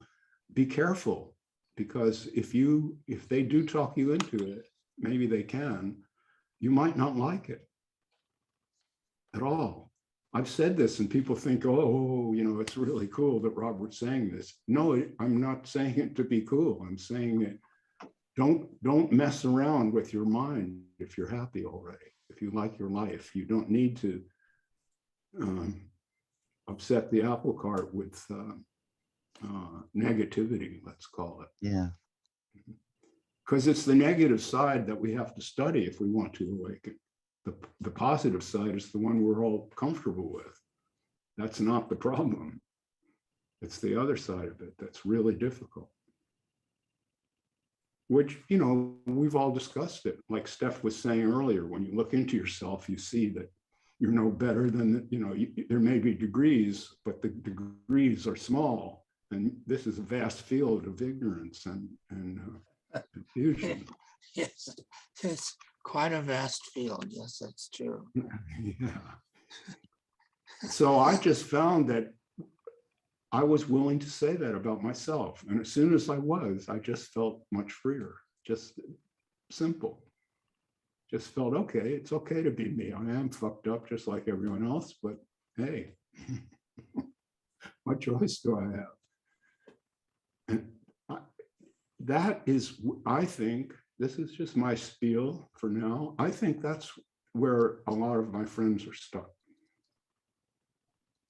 be careful, because if they do talk you into it, maybe they can, you might not like it at all. I've said this and people think, oh, it's really cool that Robert's saying this. No, I'm not saying it to be cool. I'm saying it, don't mess around with your mind if you're happy already. If you like your life, you don't need to upset the apple cart with negativity, let's call it. Yeah. Because it's the negative side that we have to study if we want to awaken. the positive side is the one we're all comfortable with. That's not the problem. It's the other side of it that's really difficult. Which, you know, we've all discussed it. Like Steph was saying earlier, when you look into yourself, you see that you're no better than, you know, there may be degrees, but the degrees are small. And this is a vast field of ignorance and confusion. Yes, it's quite a vast field. Yes, that's true. Yeah. So I just found that I was willing to say that about myself. And as soon as I just felt much freer, just simple. Just felt, okay, it's okay to be me. I am fucked up just like everyone else, but hey, what choice do I have? And that is, I think, this is just my spiel for now. I think that's where a lot of my friends are stuck.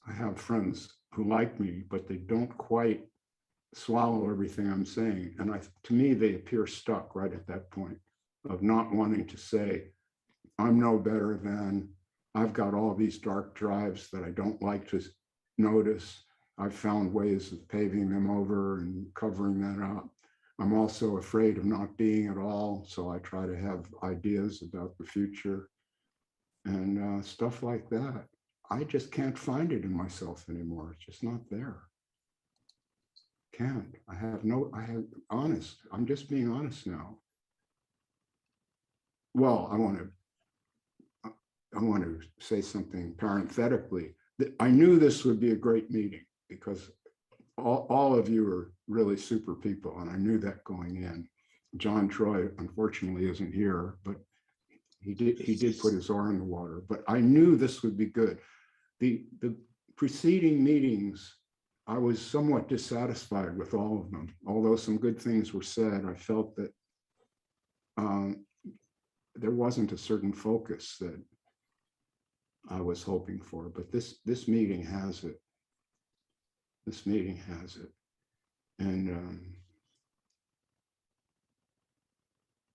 I have friends who like me, but they don't quite swallow everything I'm saying. And to me, they appear stuck right at that point of not wanting to say, I'm no better than, I've got all these dark drives that I don't like to notice. I've found ways of paving them over and covering that up. I'm also afraid of not being at all. So I try to have ideas about the future and stuff like that. I just can't find it in myself anymore. It's just not there. Can't. Honest. I'm just being honest now. Well, I want to say something parenthetically. I knew this would be a great meeting because all of you are really super people, and I knew that going in. John Troy, unfortunately, isn't here, but he did put his oar in the water. But I knew this would be good. The preceding meetings, I was somewhat dissatisfied with all of them. Although some good things were said, I felt that there wasn't a certain focus that I was hoping for. But this meeting has it. This meeting has it. And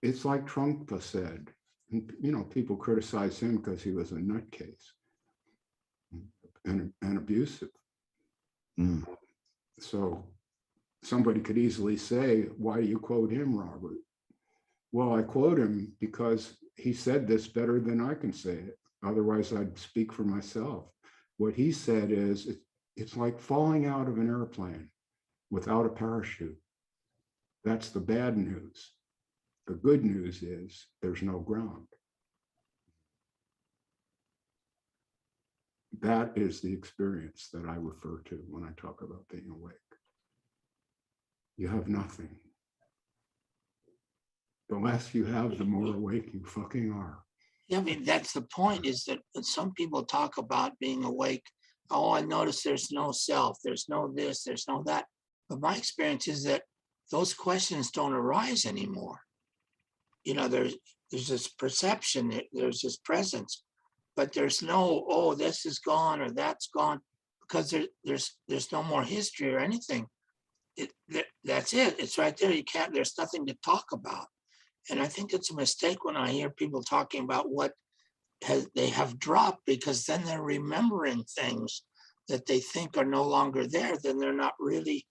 it's like Trump said, you know, people criticize him because he was a nutcase and abusive. Mm. So somebody could easily say, why do you quote him, Robert? Well, I quote him because he said this better than I can say it. Otherwise, I'd speak for myself. What he said is, it's like falling out of an airplane without a parachute. That's the bad news. The good news is there's no ground. That is the experience that I refer to when I talk about being awake. You have nothing. The less you have, the more awake you fucking are. Yeah, I mean, that's the point, is that some people talk about being awake. Oh, I notice there's no self, there's no this, there's no that. But my experience is that those questions don't arise anymore. You know, there's this perception, there's this presence, but there's no, oh, this is gone or that's gone, because there's no more history or anything. That's it. It's right there. You can't, there's nothing to talk about. And I think it's a mistake when I hear people talking about what they have dropped, because then they're remembering things that they think are no longer there. Then they're not really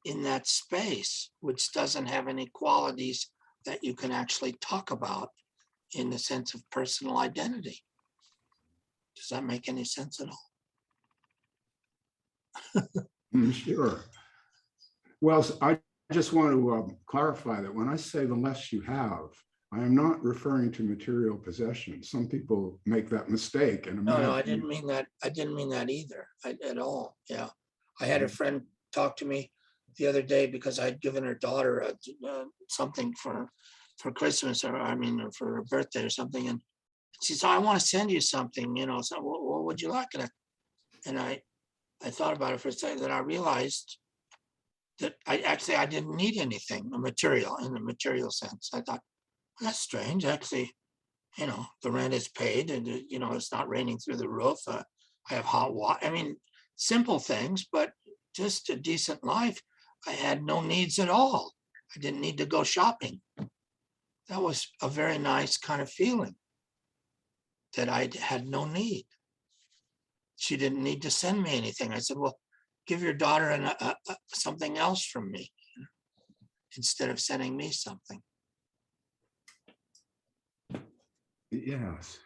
in that space, which doesn't have any qualities that you can actually talk about in the sense of personal identity. Does that make any sense at all? Sure. Well, I just want to clarify that when I say the less you have, I am not referring to material possessions. Some people make that mistake. And No, I didn't mean that. I didn't mean that either at all. Yeah. I had a friend talk to me the other day because I'd given her daughter something for Christmas, or for her birthday or something. And she said, I want to send you something, you know, so what would you like? And I thought about it for a second, then I realized that I didn't need anything, in the material sense. I thought, that's strange. Actually, you know, the rent is paid and, you know, it's not raining through the roof. I have hot water. I mean, simple things, but just a decent life. I had no needs at all. I didn't need to go shopping. That was a very nice kind of feeling. that I had no need. She didn't need to send me anything. I said, well, give your daughter something else from me instead of sending me something. Yes.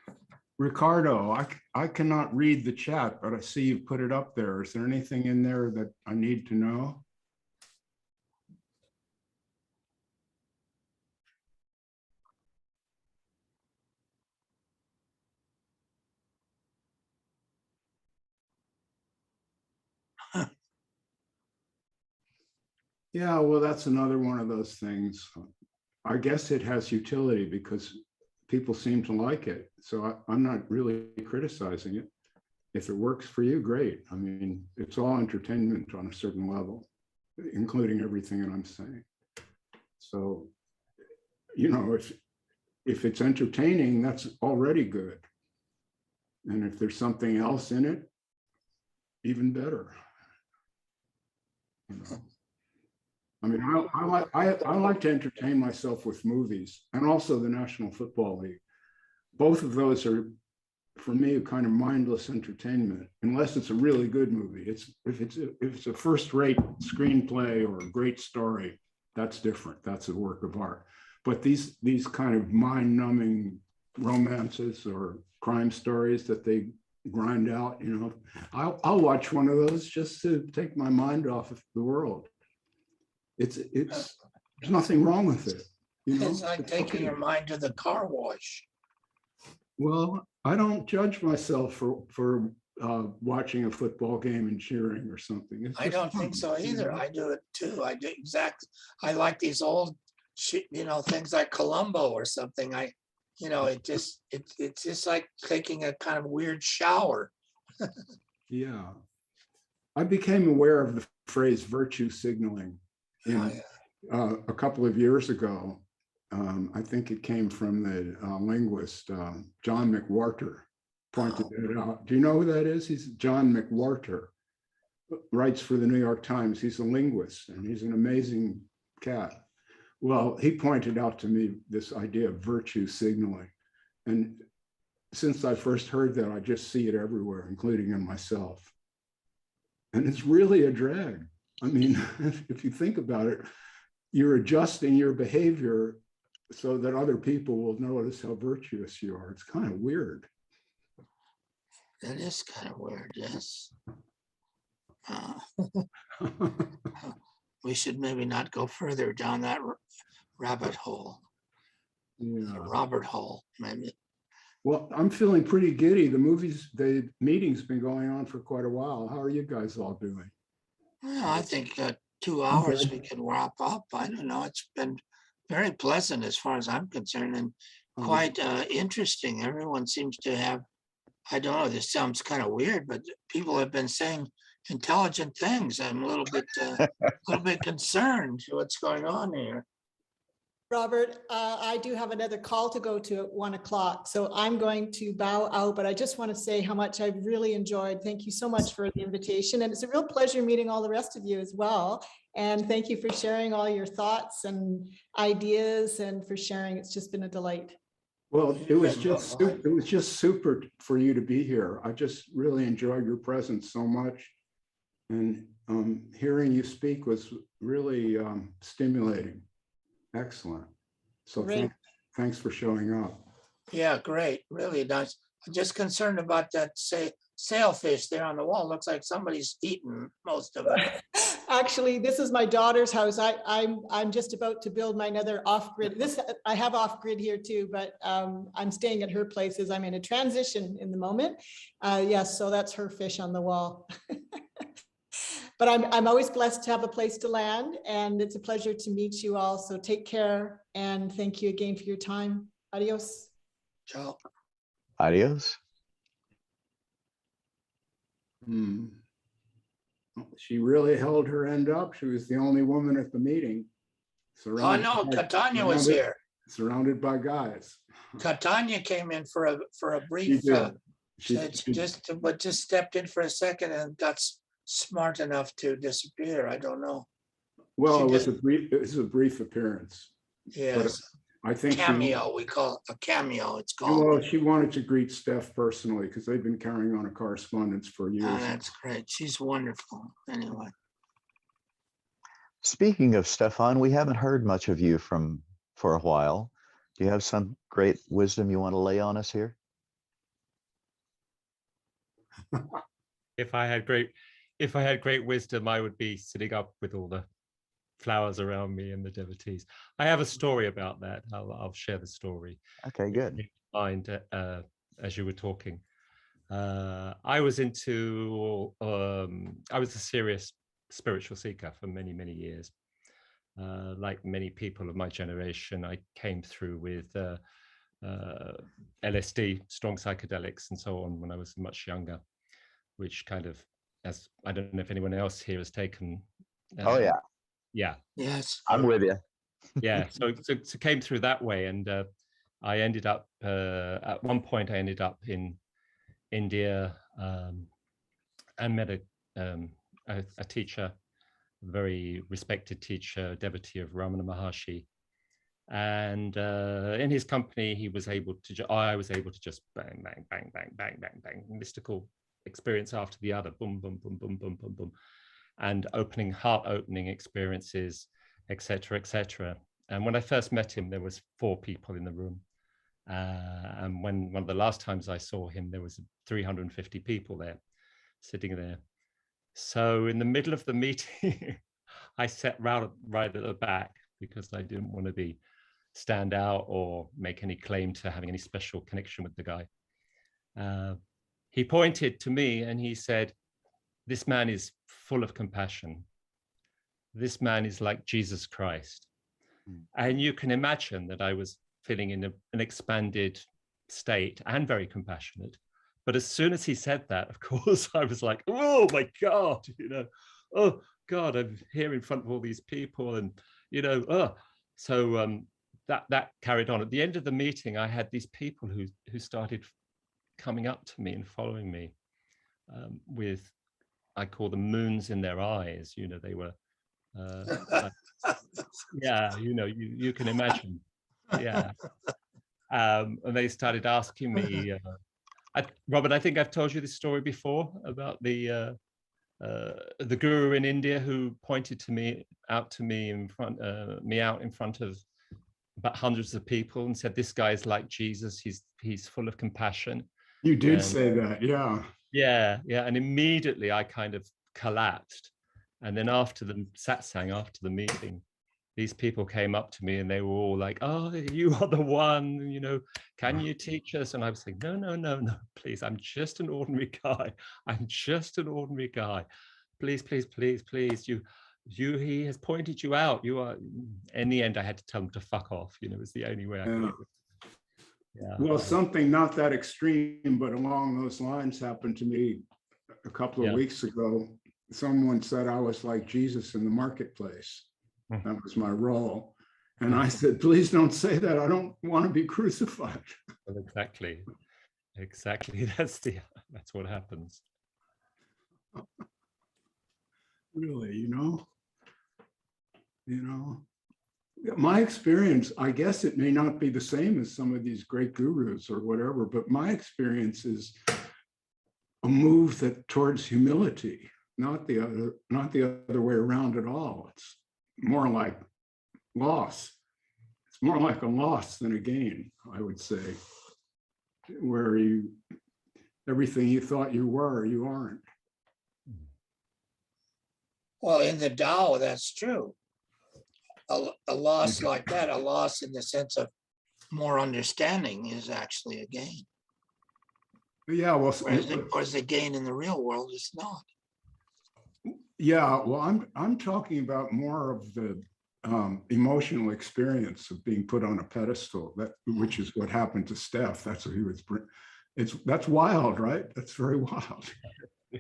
Ricardo, I cannot read the chat, but I see you put it up there. Is there anything in there that I need to know? Yeah, well, that's another one of those things. I guess it has utility because people seem to like it. So I'm not really criticizing it. If it works for you, great. I mean, it's all entertainment on a certain level, including everything that I'm saying. So, you know, if it's entertaining, that's already good. And if there's something else in it, even better. You know? I mean, I like to entertain myself with movies and also the National Football League. Both of those are, for me, a kind of mindless entertainment, unless it's a really good movie. If it's a first-rate screenplay or a great story, that's different. That's a work of art. But these kind of mind-numbing romances or crime stories that they grind out, you know, I'll watch one of those just to take my mind off of the world. There's nothing wrong with it. You know? It's like taking your mind to the car wash. Well, I don't judge myself for watching a football game and cheering or something. I don't think so either. I do it too. I do exactly. I like these old, you know, things like Columbo or something. It's just like taking a kind of weird shower. Yeah. I became aware of the phrase virtue signaling a couple of years ago. I think it came from the linguist, John McWhorter, pointed it out. Do you know who that is? He's John McWhorter, writes for the New York Times. He's a linguist and he's an amazing cat. Well, he pointed out to me this idea of virtue signaling. And since I first heard that, I just see it everywhere, including in myself. And it's really a drag. I mean, if you think about it, you're adjusting your behavior so that other people will notice how virtuous you are. It's kind of weird. That is kind of weird, yes. We should maybe not go further down that rabbit hole. Yeah. Robert hole, maybe. Well, I'm feeling pretty giddy. The meeting's been going on for quite a while. How are you guys all doing? Well, I think 2 hours we can wrap up. I don't know. It's been very pleasant as far as I'm concerned and quite interesting. Everyone seems to have, I don't know, this sounds kind of weird, but people have been saying intelligent things. I'm a little bit concerned what's going on here. Robert, I do have another call to go to at 1 o'clock, so I'm going to bow out, but I just want to say how much I've really enjoyed. Thank you so much for the invitation, and it's a real pleasure meeting all the rest of you as well. And thank you for sharing all your thoughts and ideas and for sharing. It's just been a delight. Well, it was just super for you to be here. I just really enjoyed your presence so much. And hearing you speak was really stimulating. Excellent. So thanks for showing up. Yeah, great. Really nice. I'm just concerned about that sailfish there on the wall. Looks like somebody's eaten most of it. Actually, this is my daughter's house. I'm just about to build my another off-grid. I have off-grid here too, but I'm staying at her place as I'm in a transition in the moment. Yes, so that's her fish on the wall. But I'm always blessed to have a place to land, and it's a pleasure to meet you all. So take care, and thank you again for your time. Adios. Ciao. Adios. She really held her end up. She was the only woman at the meeting. Oh no, Catania was here. Surrounded by guys. Catania came in for a brief. She just stepped in for a second and got smart enough to disappear. I don't know. Well, it was a brief appearance. Yes. I think Cameo, we call it a cameo, it's called. well, she wanted to greet Steph personally because they've been carrying on a correspondence for Oh, years. that's great. She's wonderful. Anyway, Speaking of Stefan, we haven't heard much of you for a while. Do you have some great wisdom you want to lay on us here? If I had great wisdom, I would be sitting up with all the flowers around me and the devotees. I have a story about that. I'll share the story. Okay, good. Mind as you were talking. I was a serious spiritual seeker for many, many years. Like many people of my generation, I came through with LSD, strong psychedelics, and so on when I was much younger, which kind of, as I don't know if anyone else here has taken. Oh yeah. Yeah. yes. I'm with you. Yeah. So came through that way, and I ended up at one point. I ended up in India and met a teacher, a very respected teacher, devotee of Ramana Maharshi, and in his company, I was able to just bang, bang, bang, bang, bang, bang, bang, mystical experience after the other, boom, boom, boom, boom, boom, boom, boom, and heart-opening experiences, etc., etc. And when I first met him, there was 4 people in the room. And when one of the last times I saw him, there was 350 people there, sitting there. So in the middle of the meeting, I sat right at the back because I didn't want to stand out or make any claim to having any special connection with the guy. He pointed to me and he said, "This man is full of compassion. This man is like Jesus Christ." And you can imagine that I was feeling in an expanded state and very compassionate. But as soon as he said that, of course, I was like, oh my God, oh God, I'm here in front of all these people, and so that carried on. At the end of the meeting, I had these people who started coming up to me and following me with, I call them moons in their eyes. They were, yeah, you can imagine, yeah. And they started asking me, Robert, I think I've told you this story before about the guru in India who pointed out to me in front of about hundreds of people and said, "This guy is like Jesus. He's full of compassion." You did say that, yeah. Yeah, yeah. And immediately I kind of collapsed. And then after the satsang, after the meeting, these people came up to me and they were all like, "Oh, you are the one, can you teach us?" And I was like, no, please, I'm just an ordinary guy. I'm just an ordinary guy. Please, please, please, please. He has pointed you out. You are, in the end, I had to tell them to fuck off. It was the only way I could get with it. Yeah. Well, something not that extreme, but along those lines happened to me a couple of weeks ago. Someone said I was like Jesus in the marketplace. That was my role. And I said, please don't say that. I don't want to be crucified. Well, exactly. That's what happens. Really, my experience, I guess it may not be the same as some of these great gurus or whatever, but my experience is a move towards humility, not the other way around at all. It's more like loss. It's more like a loss than a gain, I would say, where everything you thought you were, you aren't. Well, in the Tao, that's true. A loss like that, a loss in the sense of more understanding, is actually a gain. Yeah, well, whereas the gain in the real world is not. Yeah, well, I'm talking about more of the emotional experience of being put on a pedestal, which is what happened to Steph. That's what he was. That's wild, right? That's very wild. Yeah.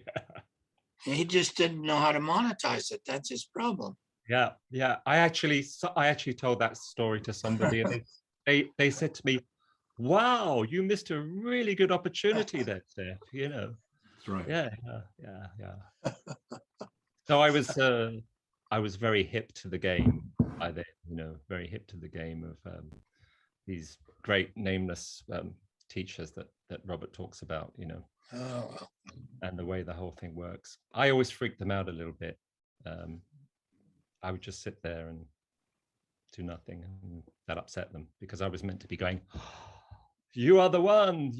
He just didn't know how to monetize it. That's his problem. Yeah, yeah. I actually told that story to somebody, and they said to me, "Wow, you missed a really good opportunity there, Steph." That's right. Yeah. So I was very hip to the game by then, very hip to the game of these great nameless teachers that Robert talks about, Oh, well. and the way the whole thing works. I always freaked them out a little bit. I would just sit there and do nothing, and that upset them because I was meant to be going, you are the one,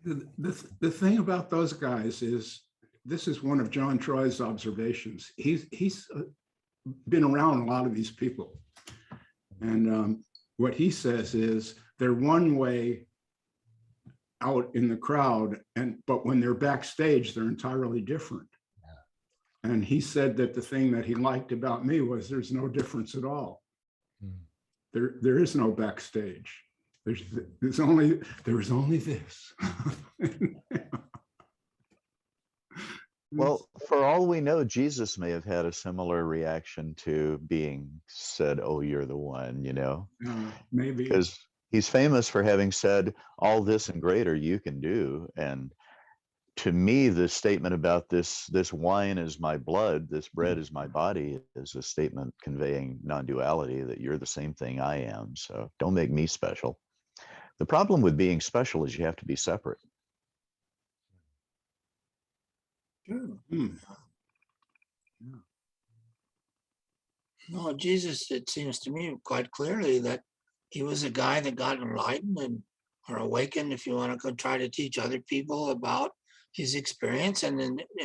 The thing about those guys is, this is one of John Troy's observations. He's been around a lot of these people. And what he says is they're one way out in the crowd, but when they're backstage, they're entirely different. Yeah. And he said that the thing that he liked about me was there's no difference at all. There is no backstage. There's only this. Well, for all we know, Jesus may have had a similar reaction to being said, "Oh, you're the one," Maybe. Because he's famous for having said, "All this and greater you can do." And to me, the statement about this wine is my blood, this bread is my body, is a statement conveying non-duality, that you're the same thing I am. So don't make me special. The problem with being special is you have to be separate. No, Jesus, it seems to me quite clearly that he was a guy that got enlightened or awakened, if you want to go try to teach other people about his experience, and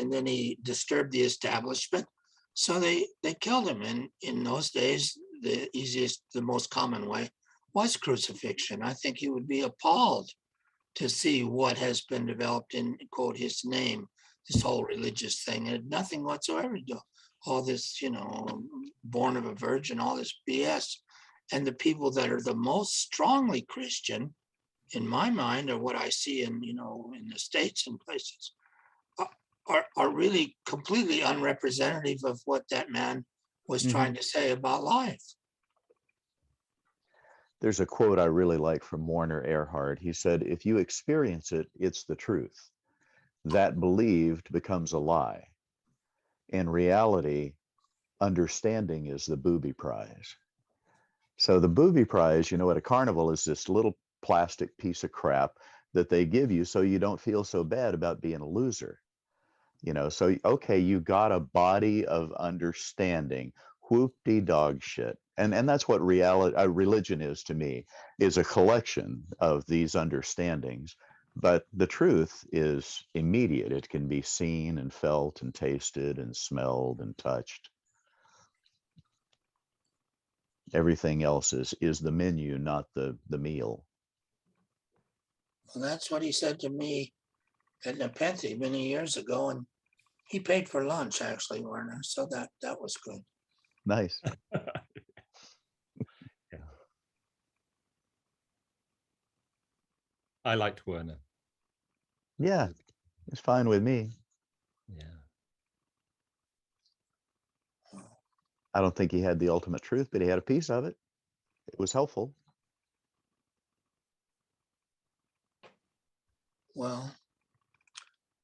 then he disturbed the establishment. So they killed him. And in those days, the easiest, the most common way was crucifixion. I think he would be appalled to see what has been developed in, quote, his name. This whole religious thing had nothing whatsoever to do. All this, born of a virgin, all this BS. And the people that are the most strongly Christian, in my mind, are what I see in the States and places, are really completely unrepresentative of what that man was trying to say about life. There's a quote I really like from Warner Earhart. He said, "If you experience it, it's the truth. That believed becomes a lie. In reality, understanding is the booby prize." So the booby prize, at a carnival, is this little plastic piece of crap that they give you so you don't feel so bad about being a loser. So, okay, you got a body of understanding, whoop-de-dog shit. And that's what religion is to me, is a collection of these understandings. But the truth is immediate. It can be seen and felt and tasted and smelled and touched. Everything else is the menu, not the meal. Well, that's what he said to me at Nepenthe many years ago, and he paid for lunch, actually, Werner. So that was good. Nice. Yeah. I liked Werner. Yeah, it's fine with me. Yeah. I don't think he had the ultimate truth, but he had a piece of it. It was helpful. Well,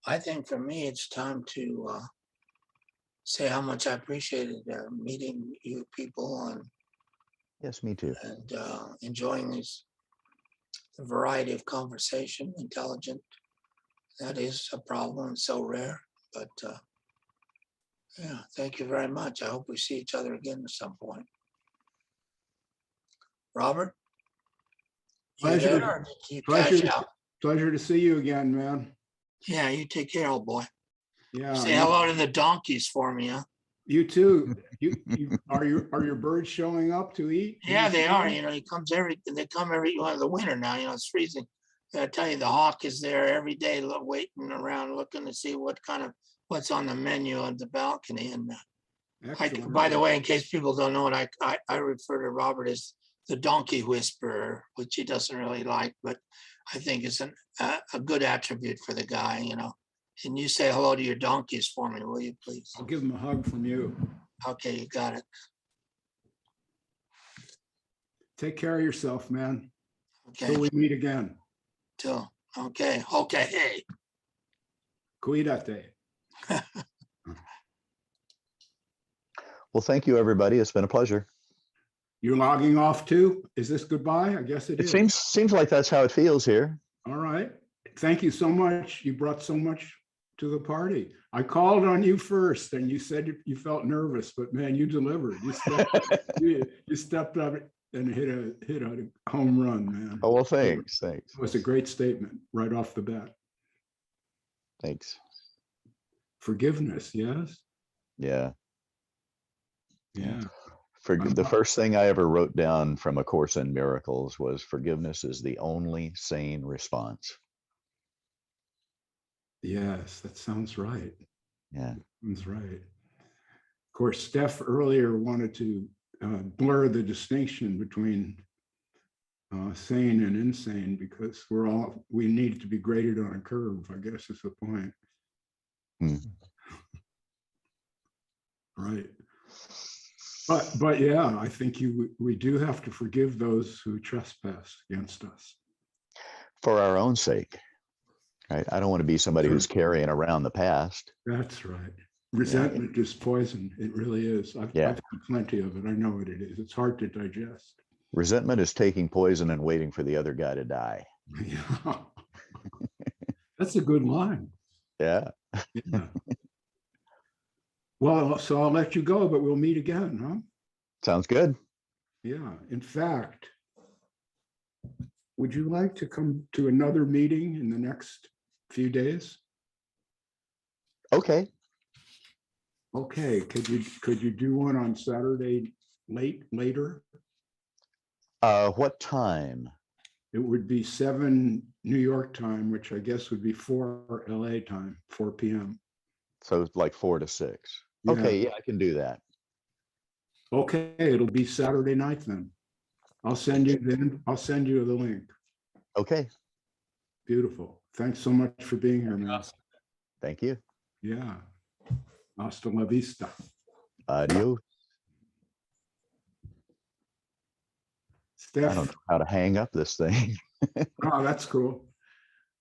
I think for me, it's time to say how much I appreciated meeting you people Yes, me too. and enjoying the variety of conversation, intelligent. That is a problem, it's so rare, but yeah, thank you very much. I hope we see each other again at some point. Robert? Pleasure. Pleasure to see you again, man. Yeah, you take care, old boy. Yeah. Say hello to the donkeys for me, huh? You too. Are your birds showing up to eat? Yeah, they are. They come every the winter now, it's freezing. I tell you, the hawk is there every day waiting around looking to see what's on the menu of the balcony. And by the way, in case people don't know it, I refer to Robert as the donkey whisperer, which he doesn't really like, but I think it's a good attribute for the guy, Can you say hello to your donkeys for me, will you, please? I'll give them a hug from you. Okay, you got it. Take care of yourself, man. Okay. Till we meet again. Okay. Hey. Cuídate. Well, thank you, everybody. It's been a pleasure. You're logging off too? Is this goodbye? I guess it It is. seems like that's how it feels here. All right. Thank you so much. You brought so much to the party. I called on you first and you said you felt nervous, but man, you delivered. You stepped up and hit a home run, man. Oh, well, thanks. It was a great statement right off the bat. Thanks. Forgiveness, yes? Yeah. Yeah. The first thing I ever wrote down from A Course in Miracles was forgiveness is the only sane response. Yes, that sounds right. Yeah. That's right. Of course, Steph earlier wanted to blur the distinction between sane and insane because we need to be graded on a curve, I guess is the point. Right. But yeah, I think we do have to forgive those who trespass against us. For our own sake, right? I don't want to be somebody who's carrying around the past. That's right. Resentment is poison. It really is. I've had plenty of it. I know what it is. It's hard to digest. Resentment is taking poison and waiting for the other guy to die. Yeah. That's a good line. Yeah. Yeah. Well, so I'll let you go, but we'll meet again, huh? Sounds good. Yeah. In fact, would you like to come to another meeting in the next few days? Okay. Okay. Could you do one on Saturday later? What time? It would be 7 New York time, which I guess would be 4 LA time, 4 p.m. So like 4 to 6. Yeah. Okay, yeah, I can do that. Okay, it'll be Saturday night then. I'll send you the link. Okay. Beautiful. Thanks so much for being here, man. Thank you. Yeah. Hasta la vista. Adios. Steph. I don't know how to hang up this thing. Oh, that's cool.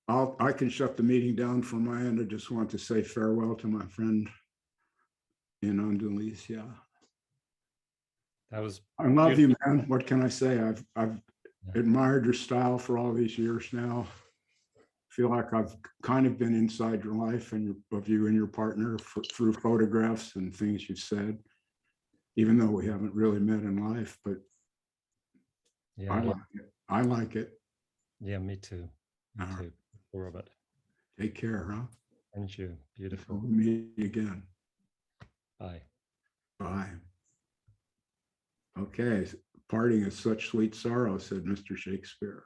I can shut the meeting down from my end. I just want to say farewell to my friend in Andalusia. That was. I love you, man. What can I say? I've admired your style for all these years now. Feel like I've kind of been inside your life and of you and your partner through photographs and things you've said, even though we haven't really met in life. But Yeah, I like it. I like it. Yeah, me too. Me too, Robert. Take care, huh? And you. Beautiful. We'll meet again. Bye. Bye. Okay. Parting is such sweet sorrow, said Mr. Shakespeare.